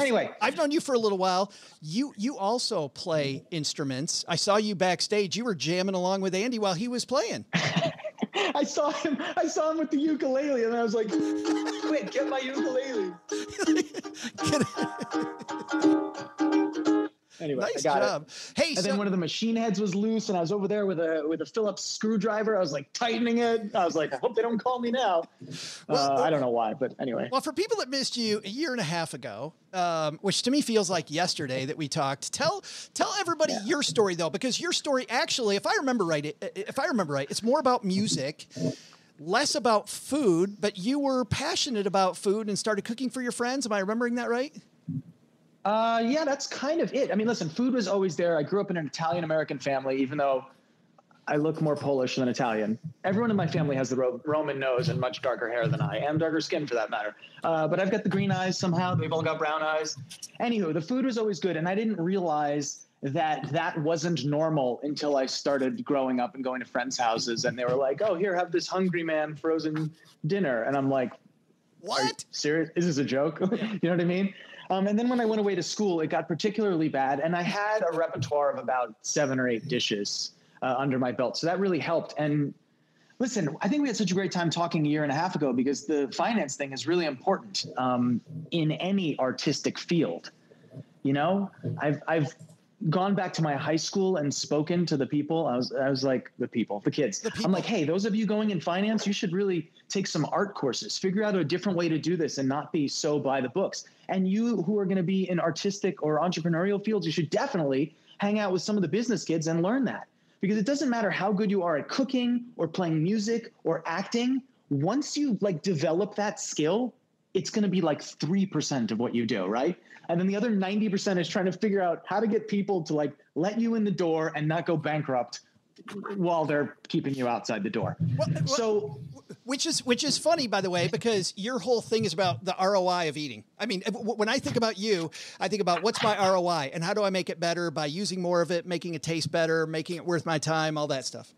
for a little while. You also play instruments. I saw you backstage. You were jamming along with Andy while he was playing. I saw him with the ukulele, and I was like, "Wait, get my ukulele." Anyway, nice I got job. It. Hey, and then one of the machine heads was loose, and I was over there with a Phillips screwdriver. I was like tightening it. I was like, I hope they don't call me now. Well, I don't know why, but anyway. Well, for people that missed you a year and a half ago, which to me feels like yesterday that we talked, tell everybody your story though, because your story actually, if I remember right, it's more about music, less about food. But you were passionate about food and started cooking for your friends. Am I remembering that right? Yeah, that's kind of it. I mean, listen, food was always there. I grew up in an Italian-American family, even though I look more Polish than Italian. Everyone in my family has the Roman nose and much darker hair than I, and darker skin for that matter. But I've got the green eyes somehow. They've all got brown eyes. Anywho, the food was always good, and I didn't realize that wasn't normal until I started growing up and going to friends' houses, and they were like, "Oh, here, have this hungry man frozen dinner," and I'm like, What? Serious? Is this a joke? You know what I mean? And then when I went away to school, it got particularly bad, and I had a repertoire of about 7 or 8 dishes under my belt. So that really helped. And listen, I think we had such a great time talking a year and a half ago, because the finance thing is really important in any artistic field. You know, I've gone back to my high school and spoken to the people. I was like, the kids. I'm like, hey, those of you going in finance, you should really take some art courses, figure out a different way to do this and not be so by the books. And you who are going to be in artistic or entrepreneurial fields, you should definitely hang out with some of the business kids and learn that. Because it doesn't matter how good you are at cooking or playing music or acting. Once you like develop that skill, it's going to be like 3% of what you do, right? And then the other 90% is trying to figure out how to get people to like let you in the door and not go bankrupt while they're keeping you outside the door. So, which is funny, by the way, because your whole thing is about the ROI of eating. I mean, when I think about you, I think about what's my ROI and how do I make it better by using more of it, making it taste better, making it worth my time, all that stuff.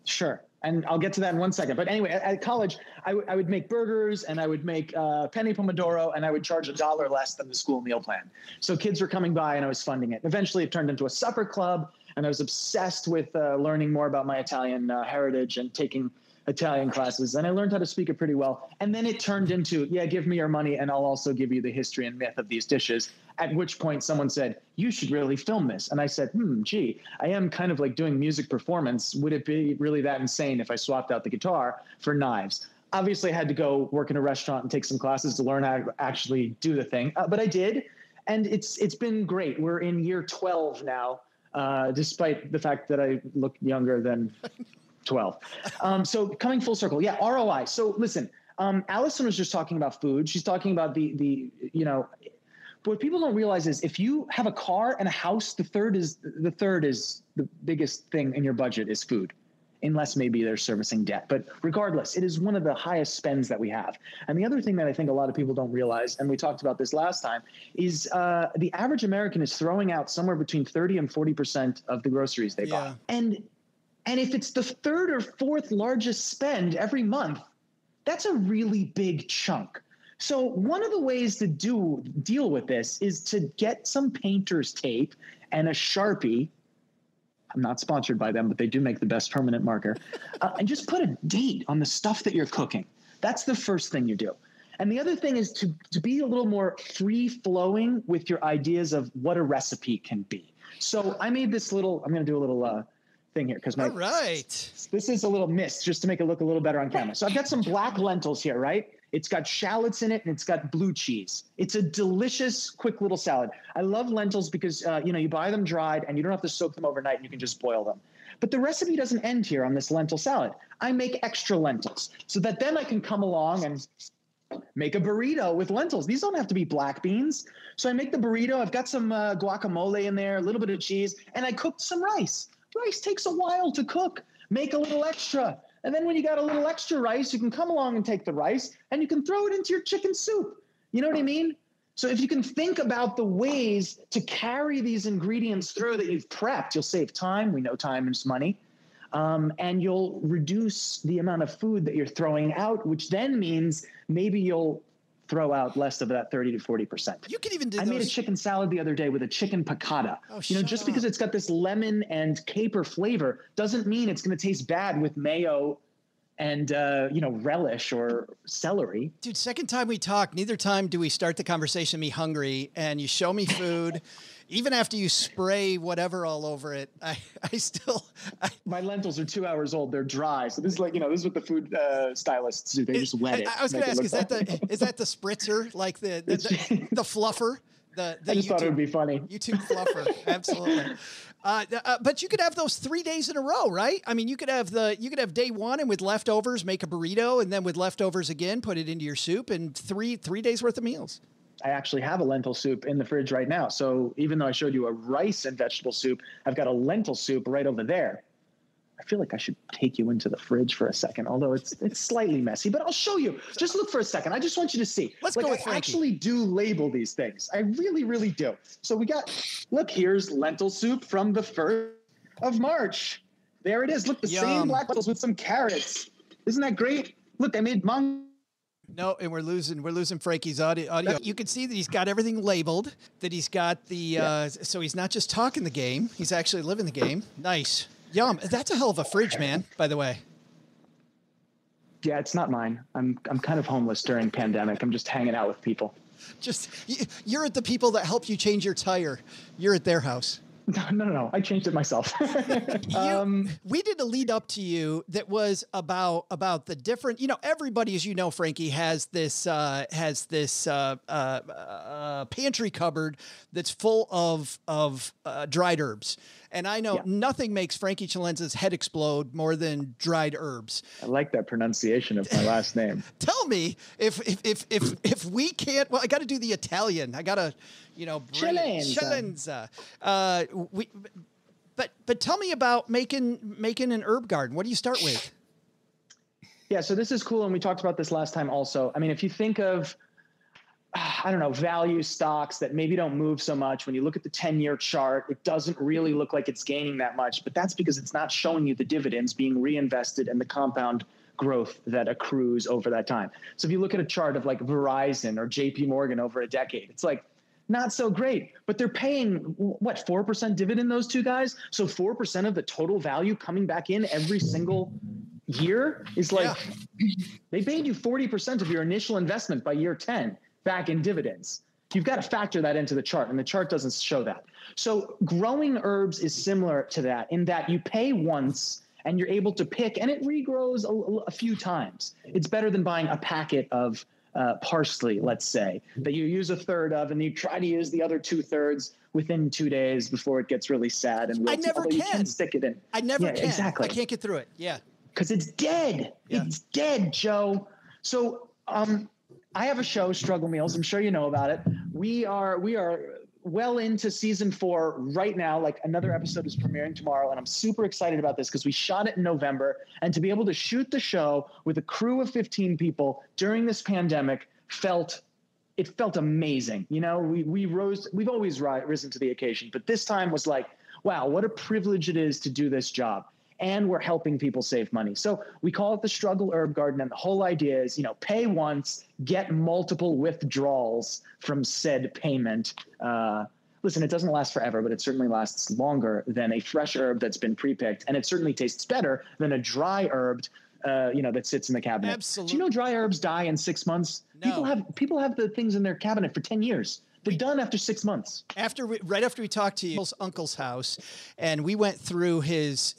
Sure. And I'll get to that in one second. But anyway, at college, I would make burgers and I would make penny pomodoro, and I would charge $1 less than the school meal plan. So kids were coming by and I was funding it. Eventually it turned into a supper club, and I was obsessed with learning more about my Italian heritage and taking Italian classes. And I learned how to speak it pretty well. And then it turned into, yeah, give me your money and I'll also give you the history and myth of these dishes. At which point someone said, you should really film this. And I said, gee, I am kind of like doing music performance. Would it be really that insane if I swapped out the guitar for knives? Obviously I had to go work in a restaurant and take some classes to learn how to actually do the thing. But I did. And it's been great. We're in year 12 now, despite the fact that I look younger than 12. So coming full circle. Yeah. ROI. So listen, Allison was just talking about food. She's talking about the what people don't realize is if you have a car and a house, the third is the biggest thing in your budget is food, unless maybe they're servicing debt. But regardless, it is one of the highest spends that we have. And the other thing that I think a lot of people don't realize, and we talked about this last time, is the average American is throwing out somewhere between 30 and 40% of the groceries they buy. And if it's the third or fourth largest spend every month, that's a really big chunk. So one of the ways to deal with this is to get some painter's tape and a Sharpie. I'm not sponsored by them, but they do make the best permanent marker. And just put a date on the stuff that you're cooking. That's the first thing you do. And the other thing is to be a little more free-flowing with your ideas of what a recipe can be. So I made this I'm going to do a little thing here because this is a little mist just to make it look a little better on camera. So I've got some black lentils here, right? It's got shallots in it and it's got blue cheese. It's a delicious, quick little salad. I love lentils because, you buy them dried and you don't have to soak them overnight and you can just boil them. But the recipe doesn't end here on this lentil salad. I make extra lentils so that then I can come along and make a burrito with lentils. These don't have to be black beans. So I make the burrito. I've got some guacamole in there, a little bit of cheese, and I cooked some rice. Rice takes a while to cook. Make a little extra. And then when you got a little extra rice, you can come along and take the rice and you can throw it into your chicken soup. You know what I mean? So if you can think about the ways to carry these ingredients through that you've prepped, you'll save time. We know time is money. And you'll reduce the amount of food that you're throwing out, which then means maybe you'll throw out less of that 30 to 40%. You can even do I made a chicken salad the other day with a chicken piccata. Oh, just because it's got this lemon and caper flavor doesn't mean it's going to taste bad with mayo and, relish or celery. Dude, second time we talk, neither time do we start the conversation me hungry and you show me food. Even after you spray whatever all over it, I still. My lentils are 2 hours old. They're dry. So this is like, this is what the food stylists do. They just wet it. I was going to ask, is that the spritzer, like the fluffer? I just thought it would be funny. YouTube fluffer. Absolutely. But you could have those 3 days in a row, right? I mean, you could have day one and with leftovers, make a burrito, and then with leftovers again, put it into your soup, and three days worth of meals. I actually have a lentil soup in the fridge right now. So even though I showed you a rice and vegetable soup, I've got a lentil soup right over there. I feel like I should take you into the fridge for a second, although it's slightly messy, but I'll show you. Just look for a second. I just want you to see. Let's go with I Frankie. actually do label these things. I really, really do. So look, here's lentil soup from the 1st of March. There it is. Look, the same black lentils with some carrots. Isn't that great? Look, I made No, and we're losing Frankie's audio. You can see that he's got everything labeled, that he's got the, so he's not just talking the game, he's actually living the game. Nice. Yum. That's a hell of a fridge, man, by the way. Yeah, it's not mine. I'm kind of homeless during pandemic. I'm just hanging out with people. You're at the people that help you change your tire. You're at their house. No. I changed it myself. We did a lead up to you that was about the different, everybody, as you know, Frankie, has this pantry cupboard that's full of dried herbs. And I know nothing makes Frankie Chalenza's head explode more than dried herbs. I like that pronunciation of my last name. Tell me if we can't, well, I got to do the Italian. I got to, Chalenza. But tell me about making an herb garden. What do you start with? Yeah, so this is cool. And we talked about this last time also. I mean, if you think of, I don't know, value stocks that maybe don't move so much. When you look at the 10-year chart, it doesn't really look like it's gaining that much, but that's because it's not showing you the dividends being reinvested and the compound growth that accrues over that time. So if you look at a chart of like Verizon or JP Morgan over a decade, it's like not so great, but they're paying what, 4% dividend, those two guys? So 4% of the total value coming back in every single year is like, they paid you 40% of your initial investment by year 10. Back in dividends. You've got to factor that into the chart, and the chart doesn't show that. So growing herbs is similar to that in that you pay once and you're able to pick, and it regrows a few times. It's better than buying a packet of parsley, let's say, that you use a third of, and you try to use the other 2/3 within 2 days before it gets really sad and wilty. I never can. You can stick it in. I never can. Exactly. I can't get through it. Yeah. Because it's dead. Yeah. It's dead, Joe. So I have a show, Struggle Meals. I'm sure you know about it. We are well into season 4 right now. Like, another episode is premiering tomorrow, and I'm super excited about this because we shot it in November. And to be able to shoot the show with a crew of 15 people during this pandemic felt amazing. We've always risen to the occasion, but this time was like, wow, what a privilege it is to do this job. And we're helping people save money. So we call it the Struggle Herb Garden. And the whole idea is, pay once, get multiple withdrawals from said payment. Listen, it doesn't last forever, but it certainly lasts longer than a fresh herb that's been pre-picked. And it certainly tastes better than a dry herb, that sits in the cabinet. Absolutely. Do you know dry herbs die in 6 months? No. People have the things in their cabinet for 10 years. They're done after 6 months. Right after we talked to you, uncle's house, and we went through his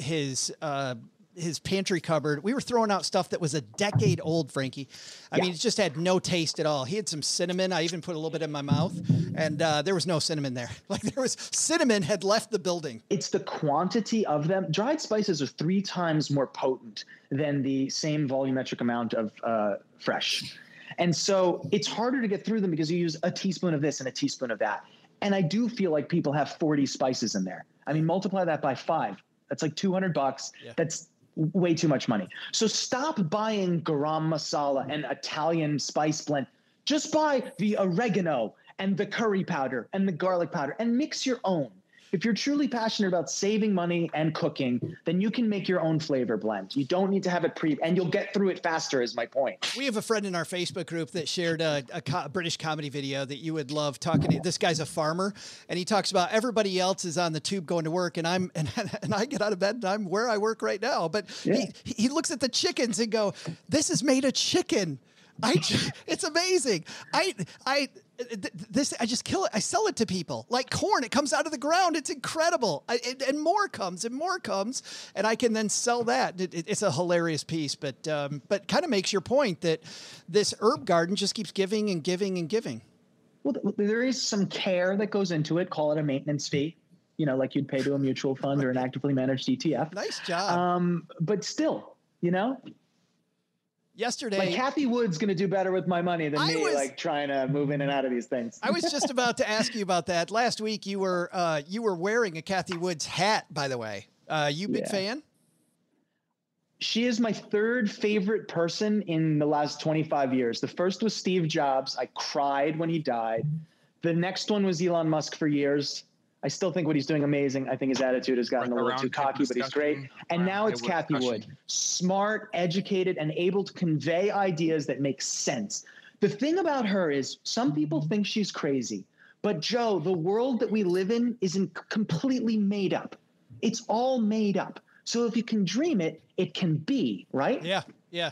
pantry cupboard. We were throwing out stuff that was a decade old, Frankie. I mean, it just had no taste at all. He had some cinnamon. I even put a little bit in my mouth, and there was no cinnamon there. Cinnamon had left the building. It's the quantity of them. Dried spices are 3 times more potent than the same volumetric amount of fresh. And so it's harder to get through them because you use a teaspoon of this and a teaspoon of that. And I do feel like people have 40 spices in there. I mean, multiply that by 5. That's like $200. Yeah. That's way too much money. So stop buying garam masala and Italian spice blend. Just buy the oregano and the curry powder and the garlic powder and mix your own. If you're truly passionate about saving money and cooking, then you can make your own flavor blend. You don't need to have it and you'll get through it faster, is my point. We have a friend in our Facebook group that shared a British comedy video that you would love talking to. This guy's a farmer, and he talks about everybody else is on the tube going to work, and I get out of bed and I'm where I work right now. But he looks at the chickens and go, "This is made of chicken." It's amazing. I just kill it. I sell it to people like corn. It comes out of the ground. It's incredible. And more comes, and I can then sell that. It's a hilarious piece, but kind of makes your point that this herb garden just keeps giving and giving and giving. Well, there is some care that goes into it. Call it a maintenance fee, like you'd pay to a mutual fund or an actively managed ETF. Nice job. But still, Yesterday, like Kathy Wood's going to do better with my money than me, like trying to move in and out of these things. I was just about to ask you about that. Last week, you were wearing a Kathy Woods hat, by the way. You big fan? She is my third favorite person in the last 25 years. The first was Steve Jobs. I cried when he died. The next one was Elon Musk for years. I still think what he's doing amazing. I think his attitude has gotten a little too cocky, but he's great. And now it's Kathy Wood. Smart, educated, and able to convey ideas that make sense. The thing about her is some people think she's crazy. But Joe, the world that we live in isn't completely made up. It's all made up. So if you can dream it, it can be, right? Yeah, yeah.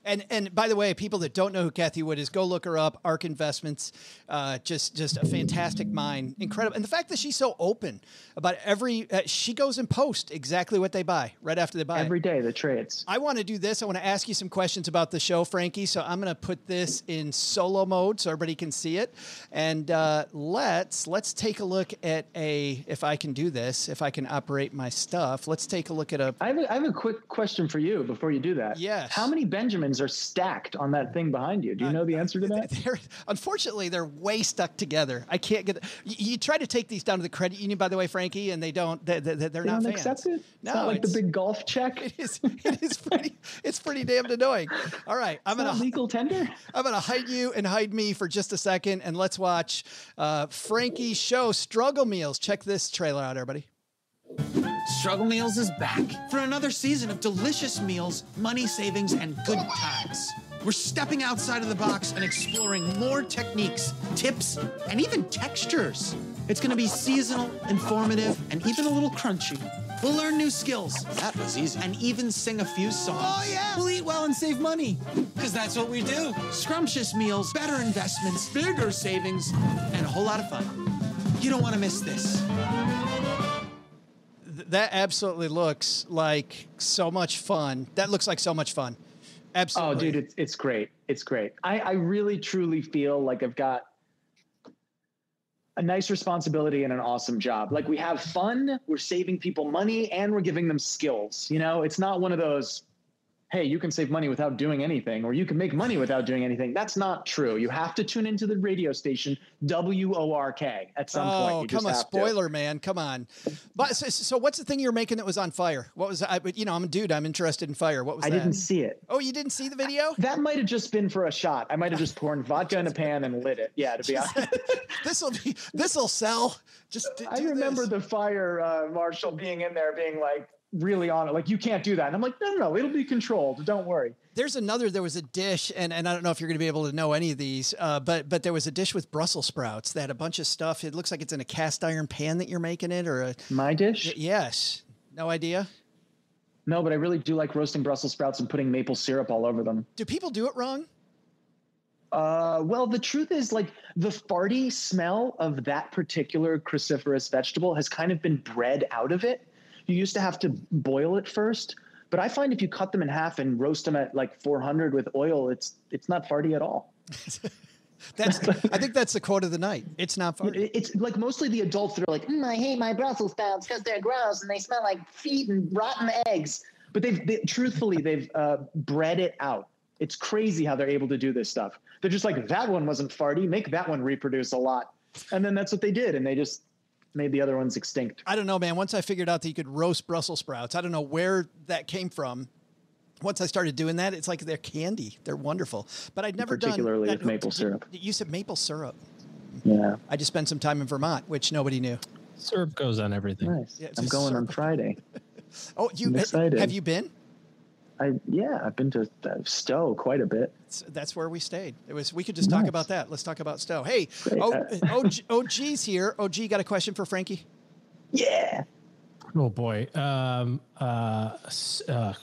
And by the way, people that don't know who Kathy Wood is, go look her up. ARK Investments, just a fantastic mind, incredible. And the fact that she's so open about she goes and posts exactly what they buy right after they buy every day, the trades. I want to do this. I want to ask you some questions about the show, Frankie. So I'm going to put this in solo mode so everybody can see it. And let's take a look at if I can do this, if I can operate my stuff. Let's take a look at I have a quick question for you before you do that. Yes. How many Benjamins are stacked on that thing behind you? Do you know the answer to that? Unfortunately, they're way stuck together. I can't get. You try to take these down to the credit union, by the way, Frankie, and they don't. They're not don't fans. Accept it? No, it's not like the big golf check. It is. It is pretty. It's pretty damn annoying. All right, I'm gonna legal tender. I'm gonna hide you and hide me for just a second, and let's watch Frankie's show, Struggle Meals. Check this trailer out, everybody. Struggle Meals is back for another season of delicious meals, money savings, and good times. We're stepping outside of the box and exploring more techniques, tips, and even textures. It's going to be seasonal, informative, and even a little crunchy. We'll learn new skills. That was easy. And even sing a few songs. Oh, yeah. We'll eat well and save money. Because that's what we do. Scrumptious meals, better investments, bigger savings, and a whole lot of fun. You don't want to miss this. That absolutely looks like so much fun. That looks like so much fun. Absolutely. Oh, dude, it's great. It's great. I really, truly feel like I've got a nice responsibility and an awesome job. Like we have fun, we're saving people money, and we're giving them skills. You know, it's not one of those, hey, you can save money without doing anything, or you can make money without doing anything. That's not true. You have to tune into the radio station WORK at some point. Oh, come on, spoiler, man. Come on. But so what's the thing you're making that was on fire? What was I'm a dude. I'm interested in fire. What was that? I didn't see it. Oh, you didn't see the video? That might have just been for a shot. I might have just poured vodka in a pan and lit it. Yeah, to be honest. This'll sell. I remember the fire marshal being in there being like, really on it, like you can't do that, and I'm like, no, it'll be controlled, don't worry. There was a dish, and I don't know if you're going to be able to know any of these, but there was a dish with Brussels sprouts that had a bunch of stuff. It looks like it's in a cast iron pan that you're making it, or my dish. Yes. No idea. No, but I really do like roasting Brussels sprouts and putting maple syrup all over them. Do people do it wrong? Well, the truth is, like, the farty smell of that particular cruciferous vegetable has kind of been bred out of it. You used to have to boil it first, but I find if you cut them in half and roast them at like 400 with oil, it's not farty at all. I think that's the quote of the night. It's not farty. It's like mostly the adults that are like, I hate my Brussels sprouts because they're gross and they smell like feet and rotten eggs. But they've bred it out. It's crazy how they're able to do this stuff. They're just like, that one wasn't farty. Make that one reproduce a lot. And then that's what they did. And they just made the other ones extinct. I don't know, man. Once I figured out that you could roast Brussels sprouts, I don't know where that came from. Once I started doing that, it's like they're candy. They're wonderful. But I'd never particularly with maple syrup. You said maple syrup. Yeah. I just spent some time in Vermont, which nobody knew. Syrup goes on everything. Nice. Yeah, I'm going on Friday. Oh, I'm excited. Have you been? I've been to Stowe quite a bit. That's where we stayed. We could just talk about that. Let's talk about Stowe. Hey, OG's here. OG, got a question for Frankie? Yeah. Oh boy.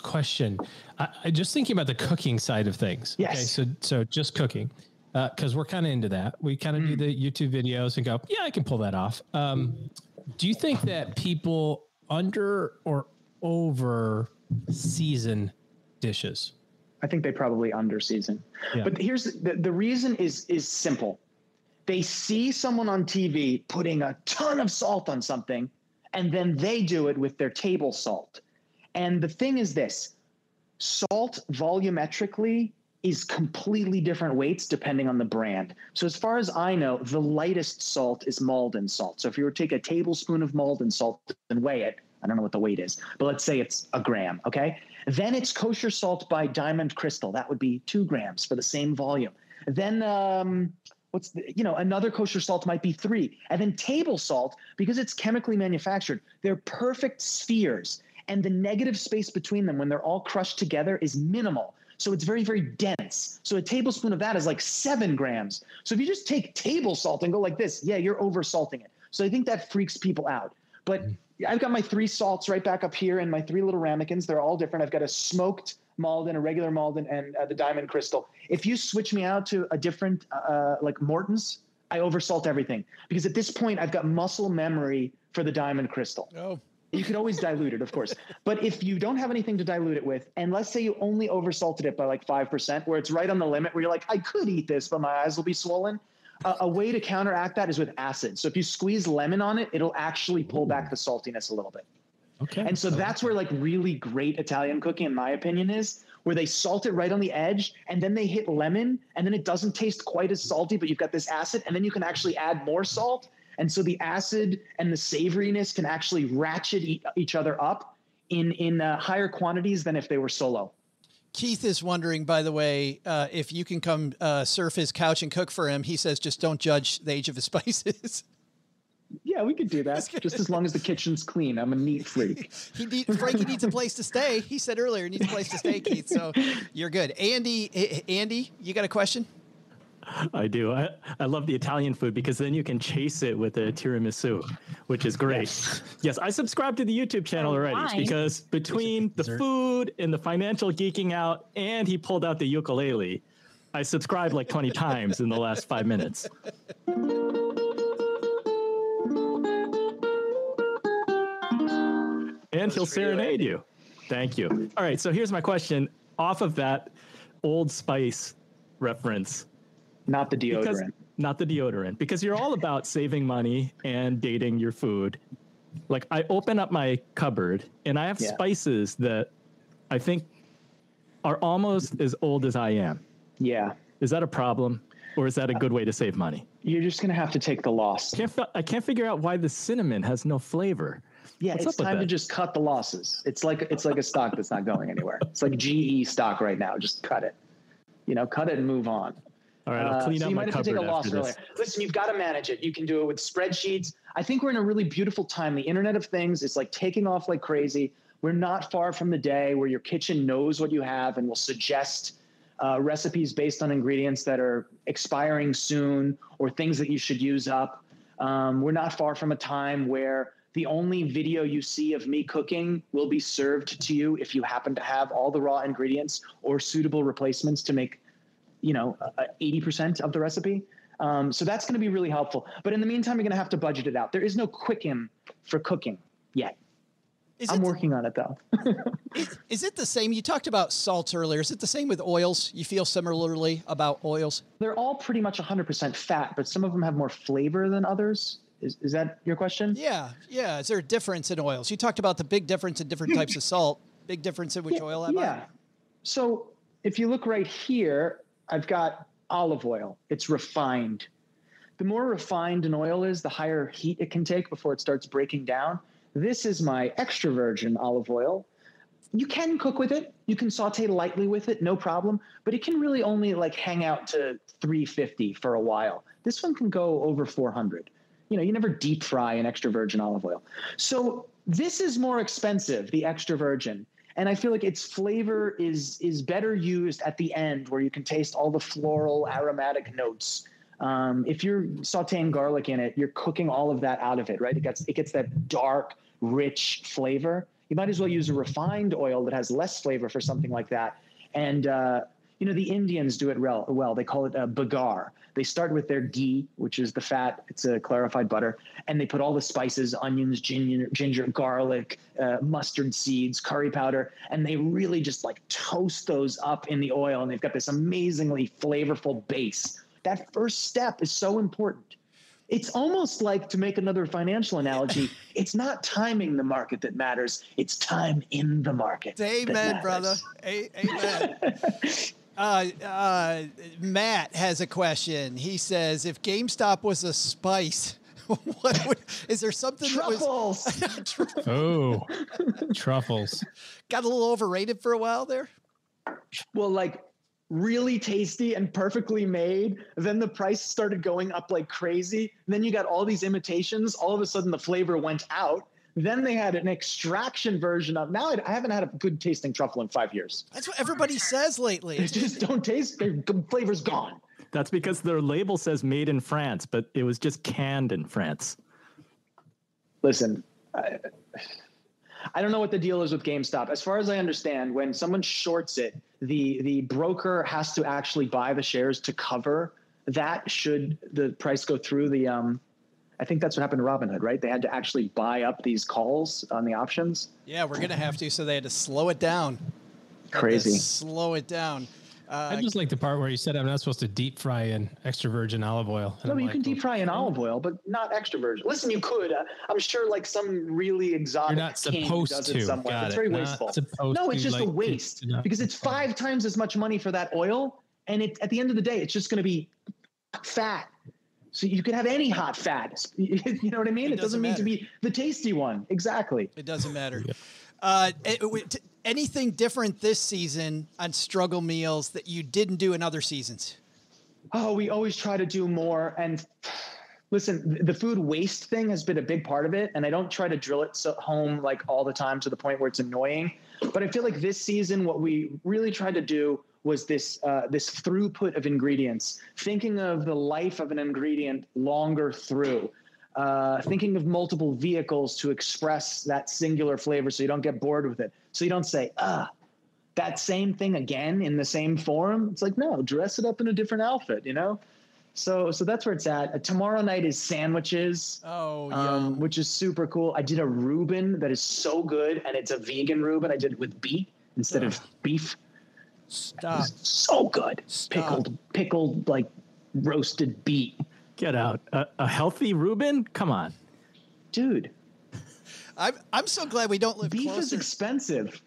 Question. I just thinking about the cooking side of things. Yes. Okay. So just cooking, because we're kind of into that. We kind of do the YouTube videos and go, yeah, I can pull that off. Do you think that people under or over season dishes? I think they probably under season. Yeah. But here's the reason is simple. They see someone on TV putting a ton of salt on something, and then they do it with their table salt. And the thing is this: salt volumetrically is completely different weights depending on the brand. So as far as I know, the lightest salt is Malden salt. So if you were to take a tablespoon of Malden salt and weigh it, I don't know what the weight is, but let's say it's a gram, okay? Then it's kosher salt by Diamond Crystal. That would be 2 grams for the same volume. Then another kosher salt might be 3. And then table salt, because it's chemically manufactured, they're perfect spheres. And the negative space between them when they're all crushed together is minimal. So it's very, very dense. So a tablespoon of that is like 7 grams. So if you just take table salt and go like this, yeah, you're over salting it. So I think that freaks people out. But I've got my 3 salts right back up here and my 3 little ramekins. They're all different. I've got a smoked Malden, a regular Malden, and the Diamond Crystal. If you switch me out to a different, like Morton's, I oversalt everything. Because at this point, I've got muscle memory for the Diamond Crystal. Oh. You could always dilute it, of course. But if you don't have anything to dilute it with, and let's say you only oversalted it by like 5%, where it's right on the limit, where you're like, I could eat this, but my eyes will be swollen. A way to counteract that is with acid. So if you squeeze lemon on it, it'll actually pull back the saltiness a little bit. Okay. And so that's where like really great Italian cooking, in my opinion, is where they salt it right on the edge and then they hit lemon and then it doesn't taste quite as salty, but you've got this acid and then you can actually add more salt. And so the acid and the savoriness can actually ratchet each other up in higher quantities than if they were solo. Keith is wondering, by the way, if you can come surf his couch and cook for him. He says, just don't judge the age of his spices. Yeah, we could do that. Just as long as the kitchen's clean. I'm a neat freak. Frankie needs a place to stay. He said earlier he needs a place to stay, Keith. So you're good. Andy, you got a question? I do. I love the Italian food because then you can chase it with a tiramisu, which is great. Yes, I subscribe to the YouTube channel already because between the food and the financial geeking out and he pulled out the ukulele, I subscribed like 20 times in the last 5 minutes. And he'll serenade you. Thank you. All right, so here's my question. Off of that Old Spice reference. Not the deodorant. Not the deodorant. Because you're all about saving money and dating your food. Like, I open up my cupboard, and I have spices that I think are almost as old as I am. Yeah. Is that a problem? Or is that a good way to save money? You're just going to have to take the loss. I can't figure out why the cinnamon has no flavor. Yeah, it's time to just cut the losses. It's like a stock that's not going anywhere. It's like GE stock right now. Just cut it. Cut it and move on. All right, I'll clean up my cupboard after this. So you might have to take a loss earlier. Listen, you've got to manage it. You can do it with spreadsheets. I think we're in a really beautiful time. The Internet of Things is like taking off like crazy. We're not far from the day where your kitchen knows what you have and will suggest recipes based on ingredients that are expiring soon or things that you should use up. We're not far from a time where the only video you see of me cooking will be served to you if you happen to have all the raw ingredients or suitable replacements to make 80% of the recipe. So that's going to be really helpful. But in the meantime, you're going to have to budget it out. There is no quicken for cooking yet. I'm working on it, though. Is it the same? You talked about salts earlier. Is it the same with oils? You feel similarly about oils? They're all pretty much 100% fat, but some of them have more flavor than others. Is that your question? Yeah. Is there a difference in oils? You talked about the big difference in different types of salt. Big difference in which oil am I? Yeah. So if you look right here, I've got olive oil. It's refined. The more refined an oil is, the higher heat it can take before it starts breaking down. This is my extra virgin olive oil. You can cook with it. You can saute lightly with it, no problem. But it can really only hang out to 350 for a while. This one can go over 400. You never deep fry an extra virgin olive oil. So this is more expensive, the extra virgin. And I feel like its flavor is better used at the end where you can taste all the floral aromatic notes. If you're sauteing garlic in it, you're cooking all of that out of it, right? It gets that dark, rich flavor. You might as well use a refined oil that has less flavor for something like that. And, the Indians do it well. They call it bagar. They start with their ghee, which is the fat. It's a clarified butter. And they put all the spices, onions, ginger, garlic, mustard seeds, curry powder. And they really just toast those up in the oil. And they've got this amazingly flavorful base. That first step is so important. It's almost like, to make another financial analogy, it's not timing the market that matters. It's time in the market. Amen, brother. Amen. Matt has a question. He says, if GameStop was a spice, is there something Truffles. that was Oh, truffles. got a little overrated for a while there? Well, like really tasty and perfectly made. Then the price started going up like crazy. And then you got all these imitations. All of a sudden the flavor went out. Then they had an extraction version of. Now I haven't had a good tasting truffle in 5 years. That's what everybody says lately. They just don't taste. Their flavor's gone. That's because their label says made in France, but it was just canned in France. Listen, I don't know what the deal is with GameStop. As far as I understand, when someone shorts it, the broker has to actually buy the shares to cover that should the price go through the I think that's what happened to Robinhood, right? They had to actually buy up these calls on the options. Yeah, we're going to have to. So they had to slow it down. Crazy. Slow it down. I just like the part where you said I'm not supposed to deep fry in extra virgin olive oil. No, you can deep fry in olive oil, but not extra virgin. Listen, you could. I'm sure like some really exotic You're not king supposed does to. it somewhere. Got It's it. very Not wasteful. supposed No, it's to, just a like, waste it's not- because it's 5 times as much money for that oil. And at the end of the day, it's just going to be fat. So you could have any hot fat. You know what I mean? It doesn't mean to be the tasty one. Exactly. It doesn't matter. Anything different this season on struggle meals that you didn't do in other seasons? Oh, we always try to do more. And listen, the food waste thing has been a big part of it. And I don't try to drill it home like all the time to the point where it's annoying. But I feel like this season, what we really tried to do was this throughput of ingredients, thinking of the life of an ingredient longer through, thinking of multiple vehicles to express that singular flavor so you don't get bored with it. So you don't say, that same thing again in the same form. It's like, no, dress it up in a different outfit, you know? So that's where it's at. Tomorrow night is sandwiches, which is super cool. I did a Reuben that is so good, and it's a vegan Reuben. I did it with beet instead of beef. Stop. So good. Stop. Pickled like roasted beet. Get out. A healthy Reuben? Come on. Dude. I'm so glad we don't live Beef closer. is expensive.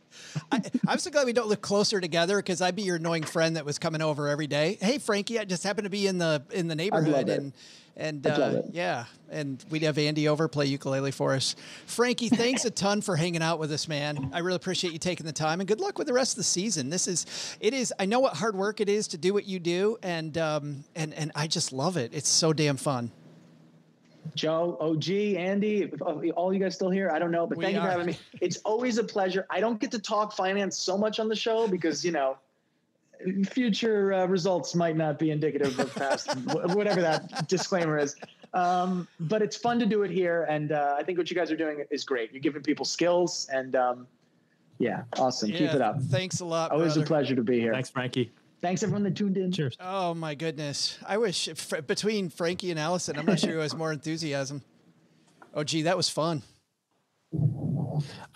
I'm so glad we don't live closer together because I'd be your annoying friend that was coming over every day. Hey, Frankie, I just happened to be in the neighborhood, and yeah, and we'd have Andy over play ukulele for us. Frankie, thanks a ton for hanging out with us, man. I really appreciate you taking the time, and good luck with the rest of the season. It is. I know what hard work it is to do what you do, and I just love it. It's so damn fun. Joe, OG, Andy, all you guys still here? I don't know, but thank you for having me. It's always a pleasure. I don't get to talk finance so much on the show because, future results might not be indicative of past, whatever that disclaimer is. But it's fun to do it here. And I think what you guys are doing is great. You're giving people skills and yeah, awesome. Yeah, keep it up. Thanks a lot, Always brother. a pleasure to be here. Thanks, Frankie. Thanks everyone that tuned in. Cheers. Oh my goodness. I wish between Frankie and Allison, I'm not sure who has more enthusiasm. Oh gee, that was fun.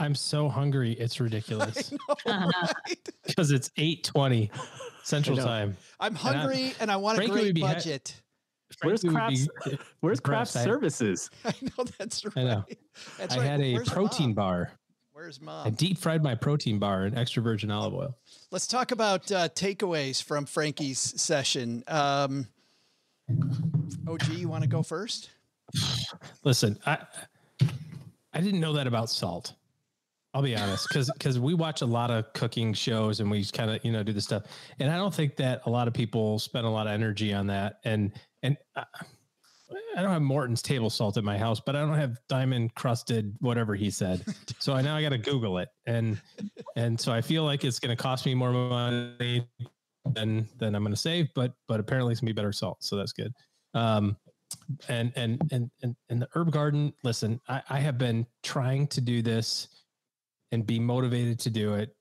I'm so hungry. It's ridiculous Right? because it's 8:20 Central Time. I'm hungry and I want a Frankly, great we'd be budget. Where's Frankly, we'd craft? be Where's craft impressed. services? I know that's right. I know. That's I right. had a Where's protein Mom? bar. Where's I Mom? deep fried my protein bar in extra virgin olive oil. Let's talk about takeaways from Frankie's session. OG, you want to go first? Listen, I didn't know that about salt. I'll be honest, because we watch a lot of cooking shows and we kind of do this stuff, and I don't think that a lot of people spend a lot of energy on that. And I don't have Morton's table salt at my house, but I don't have diamond crusted whatever he said. So now I got to Google it, and so I feel like it's going to cost me more money than I'm going to save, but apparently it's gonna be better salt, so that's good. And the herb garden. Listen, I have been trying to do this and be motivated to do it,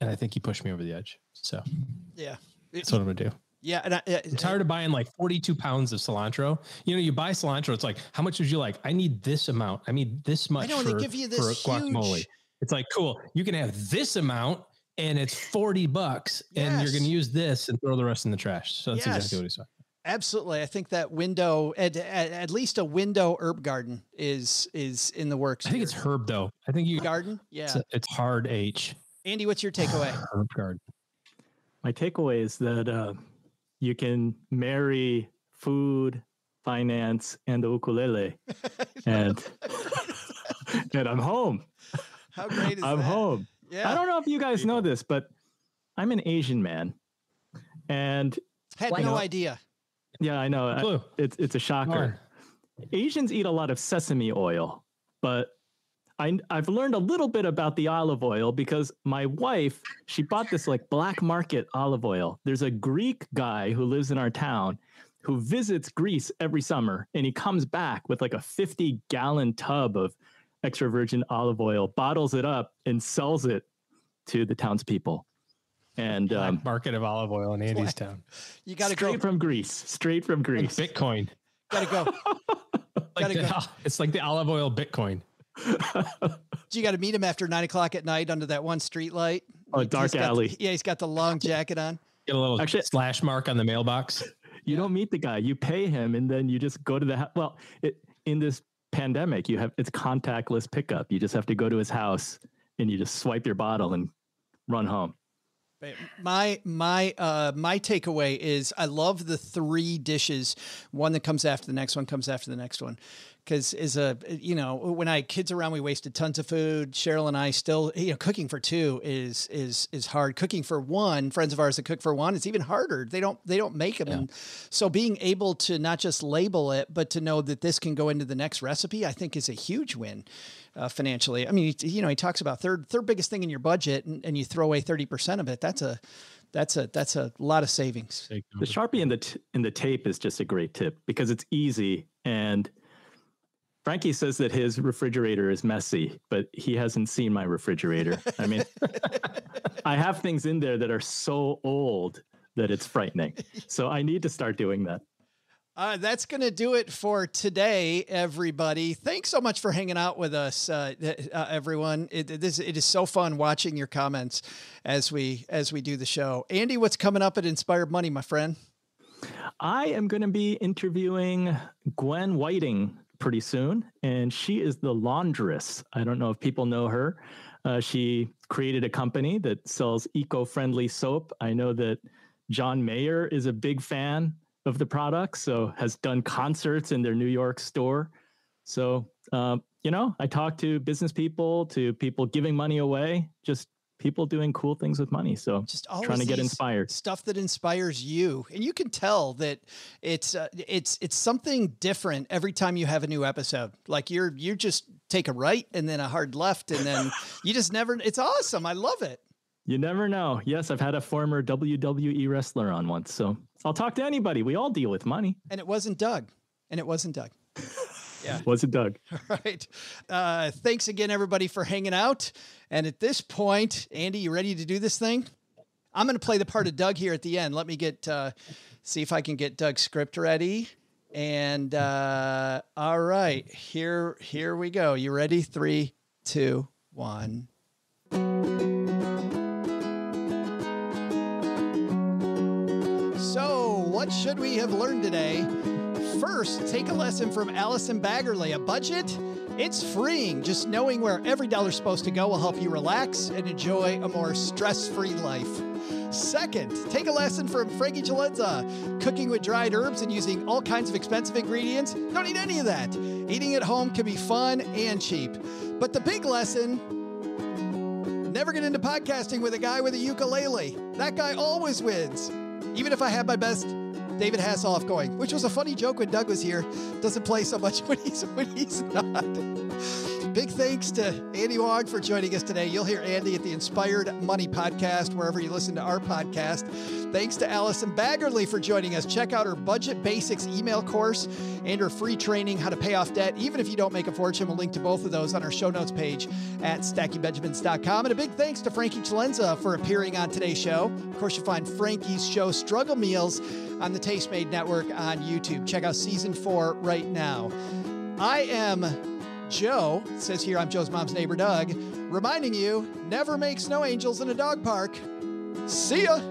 and I think he pushed me over the edge. So Yeah. that's what I'm gonna do. Yeah. And I'm tired of buying like 42 pounds of cilantro. You buy cilantro. It's like, how much would you like? I need this amount. I need this much. I know, and they give you this for guacamole. huge- It's like, cool. You can have this amount and it's $40 and you're Yes. going to use this and throw the rest in the trash. So that's Yes. exactly what he's saying. Absolutely. I think that window, at least a window herb garden is in the works. I think here. it's herb though. I think you garden. Yeah. it's hard H. Andy, what's your takeaway? Herb garden. My takeaway is that you can marry food, finance, and the ukulele, and and I'm home. How great is I'm that? home. Yeah. I don't know if you guys know this, but I'm an Asian man, and Had no idea. yeah, I know. It's a shocker. Asians eat a lot of sesame oil, but I've learned a little bit about the olive oil because my wife, she bought this like black market olive oil. There's a Greek guy who lives in our town who visits Greece every summer, and he comes back with like a 50-gallon tub of extra virgin olive oil, bottles it up, and sells it to the townspeople. And market of olive oil in Andy's town. You got to go straight from Greece. Like Bitcoin. Got to go. It's like the olive oil Bitcoin. You got to meet him after 9 o'clock at night under that one street light. Oh, dark alley. He's got the long jacket on. Get a little slash mark on the mailbox. You don't meet the guy. You pay him, and then you just go to the well. In this pandemic, it's contactless pickup. You just have to go to his house, and you just swipe your bottle and run home. My takeaway is I love the 3 dishes. One that comes after the next one comes after the next one. Because when I had kids around, we wasted tons of food. Cheryl and I still, cooking for 2 is hard. Cooking for 1, friends of ours that cook for 1, it's even harder. They don't make them. Yeah. And so being able to not just label it, but to know that this can go into the next recipe, I think is a huge win financially. I mean, he talks about third biggest thing in your budget, and you throw away 30% of it. That's a lot of savings. The Sharpie in the tape is just a great tip because it's easy. And Frankie says that his refrigerator is messy, but he hasn't seen my refrigerator. I mean, I have things in there that are so old that it's frightening. So I need to start doing that. That's going to do it for today, everybody. Thanks so much for hanging out with us, everyone. It is so fun watching your comments as we do the show. Andy, what's coming up at Inspired Money, my friend? I am going to be interviewing Gwen Whiting pretty soon, and she is the laundress. I don't know if people know her. She created a company that sells eco-friendly soap. I know that John Mayer is a big fan of the product, so has done concerts in their New York store. So, I talk to business people, to people giving money away, just people doing cool things with money. So just trying to get inspired. Stuff that inspires you. And you can tell that it's something different every time you have a new episode. Like you just take a right and then a hard left, and then you just never, it's awesome. I love it. You never know. Yes, I've had a former WWE wrestler on once, so I'll talk to anybody. We all deal with money. And it wasn't Doug. Yeah. Was it Doug? All right. Thanks again, everybody, for hanging out. And at this point, Andy, you ready to do this thing? I'm going to play the part of Doug here at the end. Let me see if I can get Doug's script ready. And all right, here we go. You ready? 3, 2, 1. So, what should we have learned today? First, take a lesson from Allison Baggerly. A budget? It's freeing. Just knowing where every dollar's supposed to go will help you relax and enjoy a more stress-free life. Second, take a lesson from Frankie Chalenza. Cooking with dried herbs and using all kinds of expensive ingredients? Don't need any of that. Eating at home can be fun and cheap. But the big lesson, never get into podcasting with a guy with a ukulele. That guy always wins. Even if I have my best David Hasselhoff going, which was a funny joke when Doug was here. Doesn't play so much when he's not. Big thanks to Andy Wong for joining us today. You'll hear Andy at the Inspired Money Podcast, wherever you listen to our podcast. Thanks to Allison Baggerly for joining us. Check out her Budget Basics email course and her free training, How to Pay Off Debt, even if you don't make a fortune. We'll link to both of those on our show notes page at stackingbenjamins.com. And a big thanks to Frankie Chalenza for appearing on today's show. Of course, you'll find Frankie's show, Struggle Meals, on the Tastemade Network on YouTube. Check out season 4 right now. I am Joe. It says here I'm Joe's mom's neighbor, Doug, reminding you, never make snow angels in a dog park. See ya.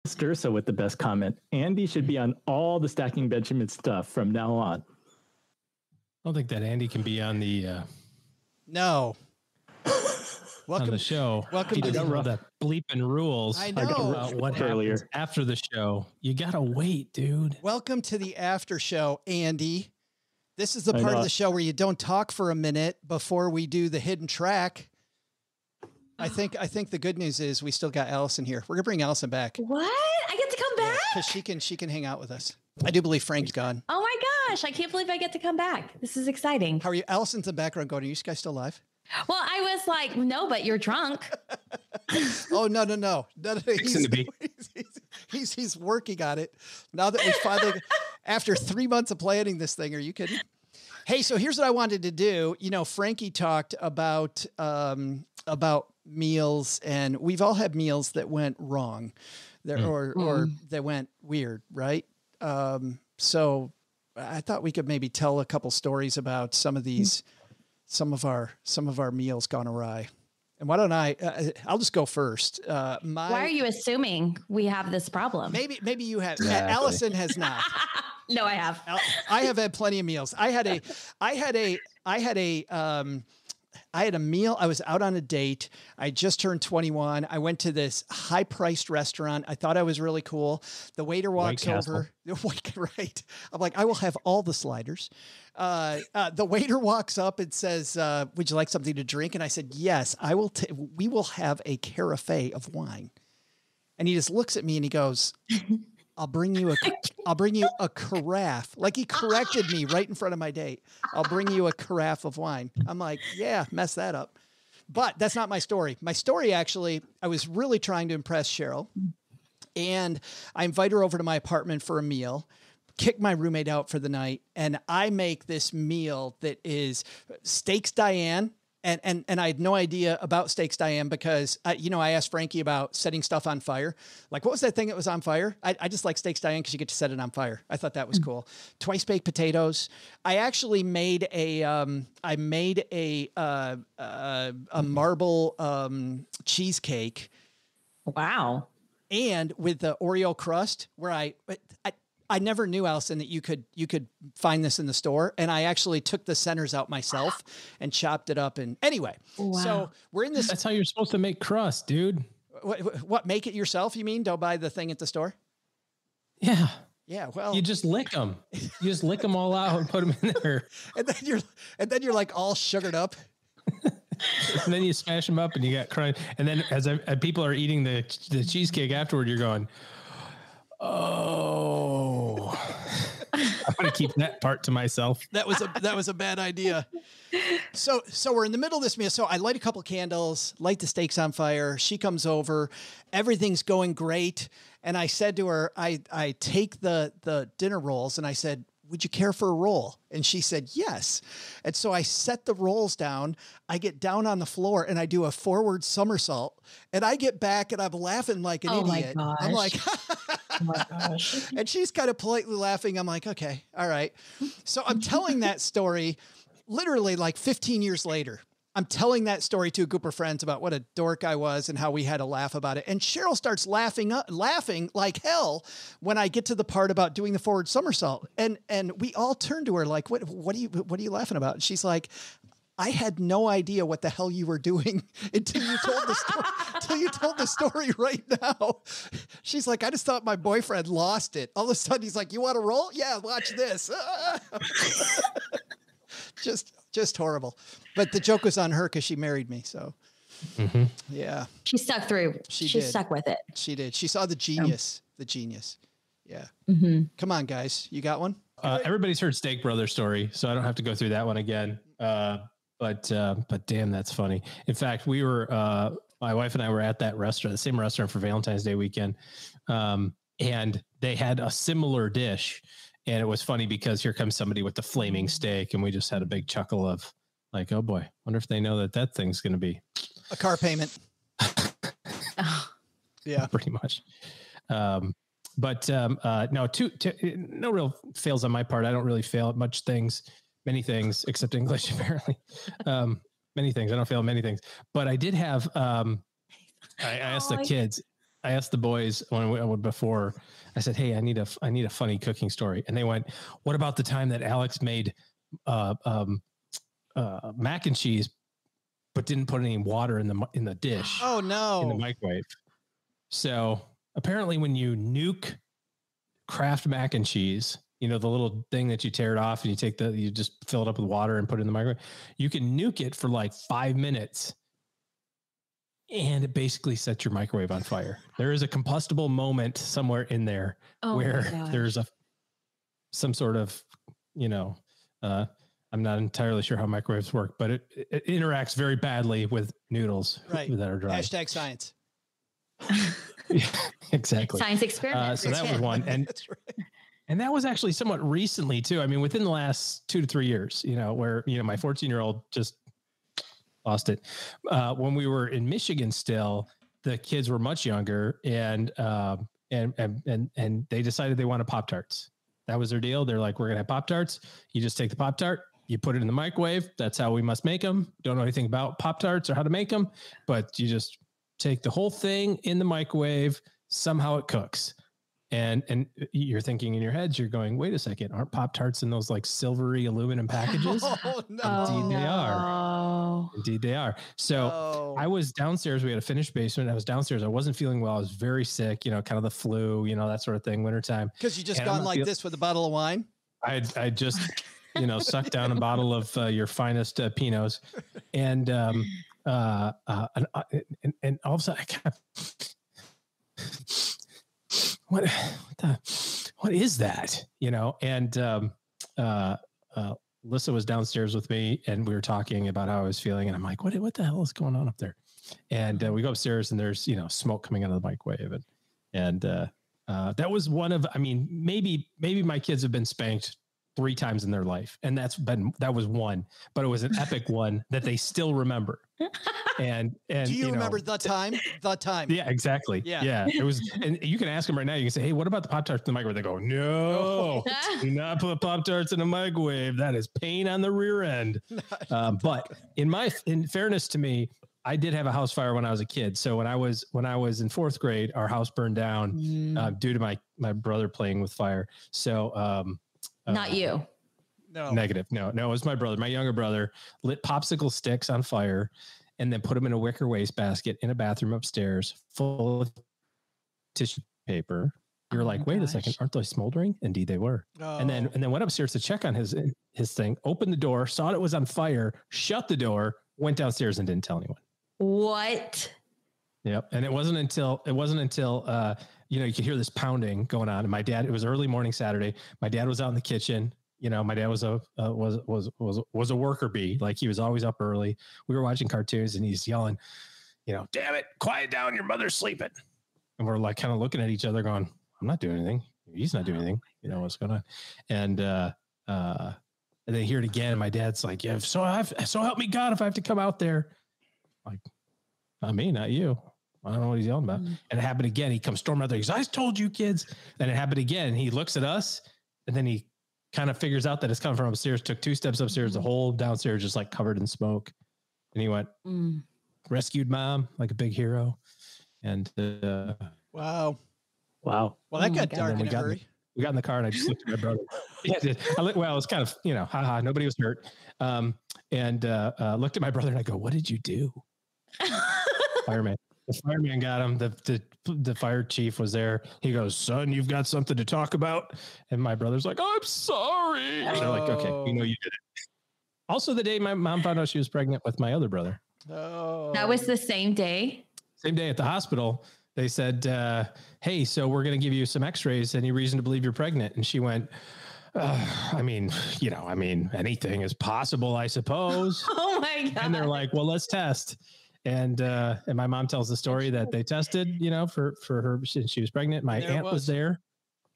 Stursa with the best comment. Andy should be on all the Stacking Benjamin stuff from now on. I don't think that Andy can be on the No. on the show. Welcome he to doesn't know the bleeping rules. I know. About what happens earlier after the show. You gotta wait, dude. Welcome to the after show, Andy. This is the part of the show where you don't talk for a minute before we do the hidden track. I think the good news is we still got Allison here. We're gonna bring Allison back. What? I get to come back? Because she can hang out with us. I do believe Frank's gone. Oh my gosh. I can't believe I get to come back. This is exciting. How are you? Allison's in the background going, are you guys still live? Well, I was like, no, but you're drunk. Oh, no. He's working on it. Now that we finally, after 3 months of planning this thing, are you kidding? Hey, so here's what I wanted to do. You know, Frankie talked about meals, and we've all had meals that went wrong or that went weird, right? So I thought we could maybe tell a couple stories about some of our meals gone awry. And why don't I'll just go first. Why are you assuming we have this problem? Maybe you have. Exactly. Allison has not. No, I have. I have had plenty of meals. I had a meal. I was out on a date. I just turned 21. I went to this high-priced restaurant. I thought I was really cool. The waiter walks over. Right. I'm like, I will have all the sliders. The waiter walks up and says, would you like something to drink? And I said, yes, I will. We will have a carafe of wine. And he just looks at me and he goes, I'll bring you a carafe. Like he corrected me right in front of my date. I'll bring you a carafe of wine. I'm like, yeah, mess that up. But that's not my story. My story, actually, I was really trying to impress Cheryl, and I invite her over to my apartment for a meal, kick my roommate out for the night, and I make this meal that is steaks Diane. And I had no idea about steaks Diane because I asked Frankie about setting stuff on fire. Like, what was that thing that was on fire? I just like steaks Diane because you get to set it on fire. I thought that was cool. Twice baked potatoes. I actually made a marble cheesecake. Wow. And with the Oreo crust, where I never knew, Allison, that you could find this in the store. And I actually took the centers out myself and chopped it up. And anyway, So we're in this. That's how you're supposed to make crust, dude. What, make it yourself? You mean don't buy the thing at the store? Yeah. Yeah. Well, you just lick them. You just lick them all out and put them in there. and then you're like all sugared up. And then you smash them up and you got crunch. And then as people are eating the cheesecake afterward, you're going, oh, I'm going to keep that part to myself. That was a bad idea. So we're in the middle of this meal. So I light a couple candles, light the steaks on fire. She comes over. Everything's going great. And I said to her, I take the dinner rolls and I said, would you care for a roll? And she said, yes. And so I set the rolls down. I get down on the floor and I do a forward somersault and I get back and I'm laughing like an idiot. My gosh. I'm like, oh my gosh. And she's kind of politely laughing. I'm like, okay, all right. So I'm telling that story literally like 15 years later. I'm telling that story to a group of friends about what a dork I was and how we had a laugh about it. And Cheryl starts laughing like hell when I get to the part about doing the forward somersault. And we all turn to her like, what are you laughing about? And she's like, I had no idea what the hell you were doing until you told the story, until you told the story right now. She's like, I just thought my boyfriend lost it. All of a sudden he's like, you want to roll? Yeah, watch this. Just horrible. But the joke was on her because she married me. So yeah. She stuck through. She stuck with it. She did. She saw the genius. The genius. Yeah. Mm-hmm. Come on, guys. You got one? Everybody's heard Steak Brothers story, so I don't have to go through that one again. But damn, that's funny. In fact, we were, my wife and I were at that restaurant, the same restaurant for Valentine's Day weekend. And they had a similar dish. And it was funny because here comes somebody with the flaming steak, and we just had a big chuckle of like, oh boy, wonder if they know that thing's going to be a car payment. Yeah, pretty much. No, no real fails on my part. I don't really fail at many things, except English, apparently. Many things. I don't fail at many things, but I did have, I asked the kids, the boys before I said, hey, I need a funny cooking story. And they went, what about the time that Alex made mac and cheese, but didn't put any water in the dish? Oh no. In the microwave. So apparently when you nuke Kraft mac and cheese, the little thing that you tear it off and you just fill it up with water and put it in the microwave, you can nuke it for like 5 minutes. And it basically sets your microwave on fire. There is a combustible moment somewhere in there where there's some sort of, I'm not entirely sure how microwaves work, but it interacts very badly with noodles that are dry. Hashtag science. Yeah, exactly. Science experiment. So that was one. And That's right. And that was actually somewhat recently too. I mean, within the last 2 to 3 years, where, my 14-year-old just lost it. When we were in Michigan still, the kids were much younger and they decided they wanted Pop-Tarts. That was their deal. They're like, we're going to have Pop-Tarts. You just take the Pop-Tart, you put it in the microwave. That's how we must make them. Don't know anything about Pop-Tarts or how to make them, but you just take the whole thing in the microwave. Somehow it cooks. And you're thinking in your heads, you're going, wait a second, aren't Pop-Tarts in those like silvery aluminum packages? Oh, no. Indeed they are. Indeed they are. So I was downstairs. We had a finished basement. I was downstairs. I wasn't feeling well. I was very sick, kind of the flu, that sort of thing, wintertime. Because you just gone like this with a bottle of wine? I just, sucked down a bottle of your finest Pinots. And all of a sudden I kept... What is that? And Lissa was downstairs with me and we were talking about how I was feeling. And I'm like, what the hell is going on up there? And we go upstairs and there's, smoke coming out of the microwave. And that was one of, maybe my kids have been spanked 3 times in their life. And that was one, but it was an epic one that they still remember. And do you remember the time? Yeah, exactly. Yeah. It was, and you can ask them right now. You can say, hey, what about the Pop-Tarts in the microwave? They go, no, do not put Pop-Tarts in the microwave. That is pain on the rear end. But in fairness to me, I did have a house fire when I was a kid. So when I was in 4th grade, our house burned down due to my brother playing with fire. So not you. No. Negative. No, it was my brother. My younger brother lit popsicle sticks on fire and then put them in a wicker wastebasket in a bathroom upstairs full of tissue paper. You're like, wait a second, aren't they smoldering? Indeed they were. Oh. And then went upstairs to check on his thing, opened the door, saw it was on fire, shut the door, went downstairs and didn't tell anyone. What? Yep. And it wasn't until you could hear this pounding going on. And my dad, it was early morning Saturday. My dad was out in the kitchen. My dad was a worker bee. Like he was always up early. We were watching cartoons and he's yelling, damn it, quiet down. Your mother's sleeping. And we're like kind of looking at each other going, I'm not doing anything. He's not doing anything. What's going on? And then hear it again. And my dad's like, yeah, so help me God if I have to come out there. Like, not me, not you. I don't know what he's yelling about. And it happened again. He comes storming out there. He goes, I told you kids. And it happened again. He looks at us and then he kind of figures out that it's coming from upstairs, took 2 steps upstairs, the whole downstairs just like covered in smoke. And he went, rescued mom like a big hero. And wow. Well, that got dark in a hurry. We got in the car and I just looked at my brother. Well, it was kind of, haha, nobody was hurt. And looked at my brother and I go, what did you do? Fireman. The fireman got him. The fire chief was there. He goes, son, you've got something to talk about. And my brother's like, I'm sorry. And they're like, okay, you did it. Also, the day my mom found out she was pregnant with my other brother. Oh, that was the same day. Same day at the hospital. They said, hey, so we're going to give you some x-rays. Any reason to believe you're pregnant? And she went, anything is possible, I suppose. Oh my God. And they're like, well, let's test. And my mom tells the story that they tested, for her since she was pregnant. My aunt was there.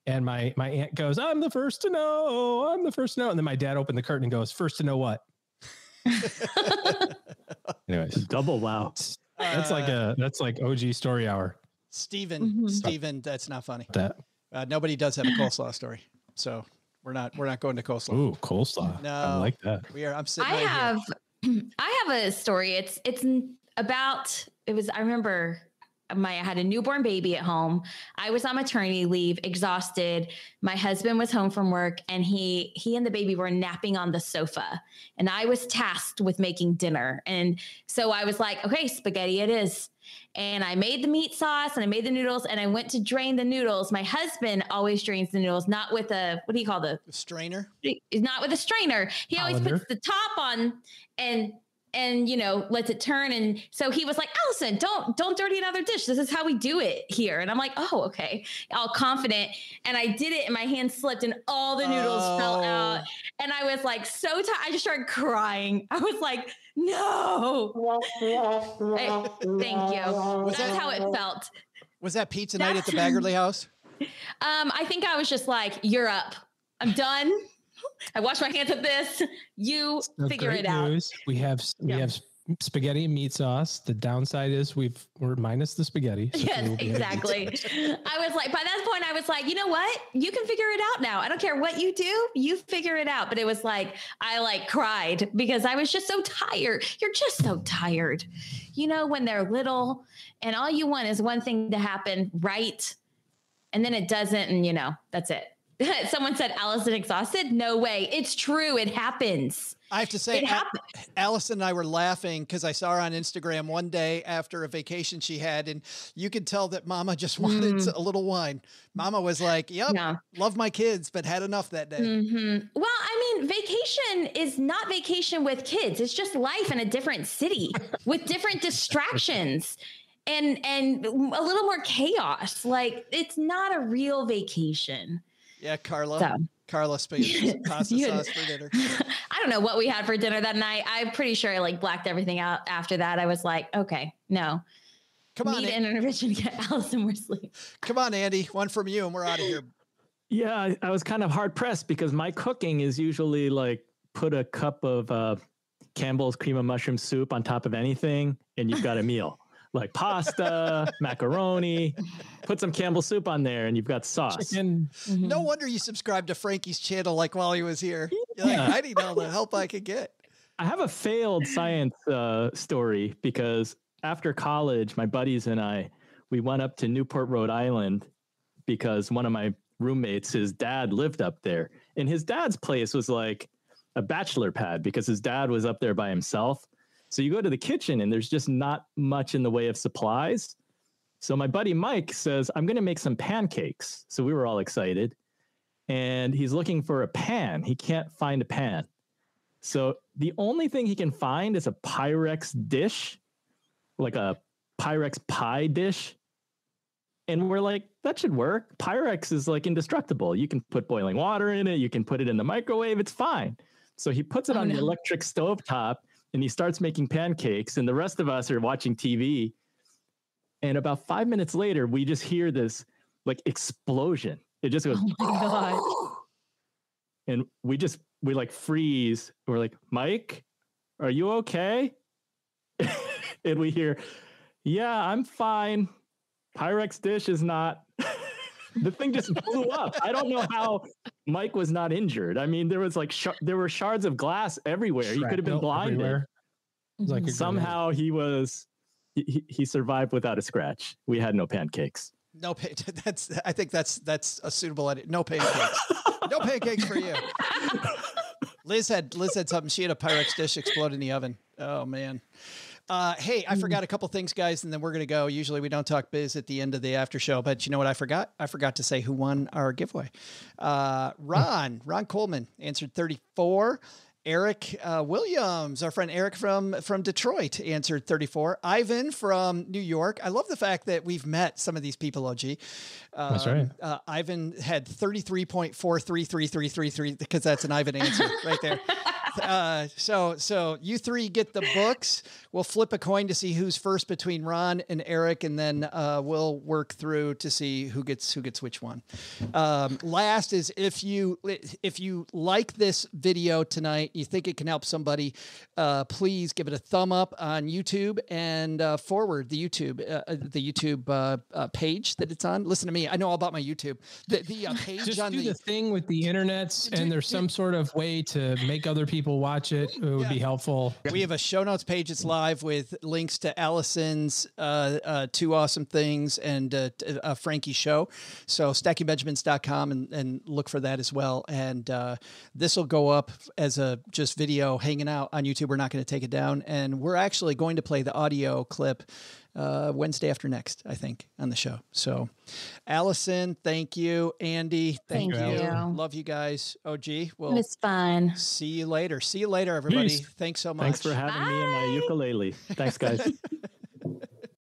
And my aunt goes, I'm the first to know. I'm the first to know. And then my dad opened the curtain and goes, first to know what? Anyways. Double wow. That's like OG story hour. Steven, that's not funny. Nobody does have a coleslaw story. So we're not going to coleslaw. Ooh, coleslaw. No. I like that. I'm sitting I have a story. It's about, I remember I had a newborn baby at home. I was on maternity leave, exhausted. My husband was home from work, and he and the baby were napping on the sofa, and I was tasked with making dinner. And so I was like, okay, spaghetti it is. And I made the meat sauce and I made the noodles, and I went to drain the noodles. My husband always drains the noodles, not with a, what do you call the strainer? Not with a strainer. He always puts the top on and you know, lets it turn. And so he was like, Allison, don't dirty another dish. This is how we do it here. And I'm like, oh, okay. All confident. And I did it, and my hand slipped and all the noodles fell out. And I was like, so tired. I just started crying. I was like, no. Thank you. That's how it felt. Was that pizza night at the Baggerly house? I think I was just like, you're up. I'm done. I wash my hands with this. You figure it out. We have spaghetti and meat sauce. The downside is we're minus the spaghetti. So yes, exactly. I was like, by that point, I was like, you know what? You can figure it out now. I don't care what you do. You figure it out. But it was like, I like cried because I was just so tired. You're just so tired. You know, when they're little and all you want is one thing to happen right. And then it doesn't. And you know, that's it. Someone said, Allison exhausted? No way. It's true. It happens. I have to say, Allison and I were laughing because I saw her on Instagram one day after a vacation she had, and you could tell that Mama just wanted a little wine. Mama was like, yep, love my kids, but had enough that day. Mm-hmm. Well, I mean, vacation is not vacation with kids. It's just life in a different city with different distractions. And a little more chaos. Like, it's not a real vacation. Yeah, Carla spaghetti pasta sauce for dinner. I don't know what we had for dinner that night. I'm pretty sure I like blacked everything out after that. I was like, okay, no. Come on. Need an intervention to get Allison more sleep. Come on, Andy. One from you and we're out of here. Yeah, I was kind of hard pressed because my cooking is usually like put a cup of Campbell's cream of mushroom soup on top of anything and you've got a meal. Like pasta, macaroni, put some Campbell soup on there and you've got sauce. No wonder you subscribed to Frankie's channel like while he was here. You're like, I need all the help I could get. I have a failed science story because after college, my buddies and I, we went up to Newport, Rhode Island because one of my roommates, his dad lived up there. And his dad's place was like a bachelor pad because his dad was up there by himself. So you go to the kitchen and there's just not much in the way of supplies. So my buddy Mike says, I'm going to make some pancakes. So we were all excited. And he's looking for a pan. He can't find a pan. So the only thing he can find is a Pyrex dish, like a Pyrex pie dish. And we're like, that should work. Pyrex is like indestructible. You can put boiling water in it. You can put it in the microwave. It's fine. So he puts it on the electric stovetop. And he starts making pancakes, and the rest of us are watching TV. And about 5 minutes later, we just hear this like explosion. It just goes, oh my God. And we like freeze. We're like, Mike, are you okay? And we hear, yeah, I'm fine. Pyrex dish is not. The thing just blew up. I don't know how Mike was not injured. I mean, there was like there were shards of glass everywhere. He could have been blinded. Like somehow he survived without a scratch. We had no pancakes. No, I think that's a suitable edit. No pancakes. No pancakes for you. Liz had something. She had a Pyrex dish explode in the oven. Oh man. Hey, I forgot a couple things, guys, and then we're going to go. Usually we don't talk biz at the end of the after show, but you know what I forgot? I forgot to say who won our giveaway. Ron Coleman answered 34. Eric Williams, our friend Eric from Detroit, answered 34. Ivan from New York. I love the fact that we've met some of these people, OG. That's right. Ivan had 33.43333 because that's an Ivan answer right there. So you three get the books. We'll flip a coin to see who's first between Ron and Eric, and then we'll work through to see who gets which one. Last is if you like this video tonight, you think it can help somebody, please give it a thumb up on YouTube and forward the YouTube page that it's on. Listen to me, I know all about my YouTube. The page just on do the thing with the internets, and there's some sort of way to make other people people watch it. It would be helpful. We have a show notes page. It's live with links to Allison's Two Awesome Things and Frankie's show. So stackingbenjamins.com and look for that as well. And this will go up as a just video hanging out on YouTube. We're not going to take it down. And we're actually going to play the audio clip Wednesday after next, I think, on the show. So Allison, thank you. Andy, thank you. Love you guys. OG, well, It was fun. see you later. See you later, everybody. Peace. Thanks so much. Thanks for having me and my ukulele. Thanks, guys.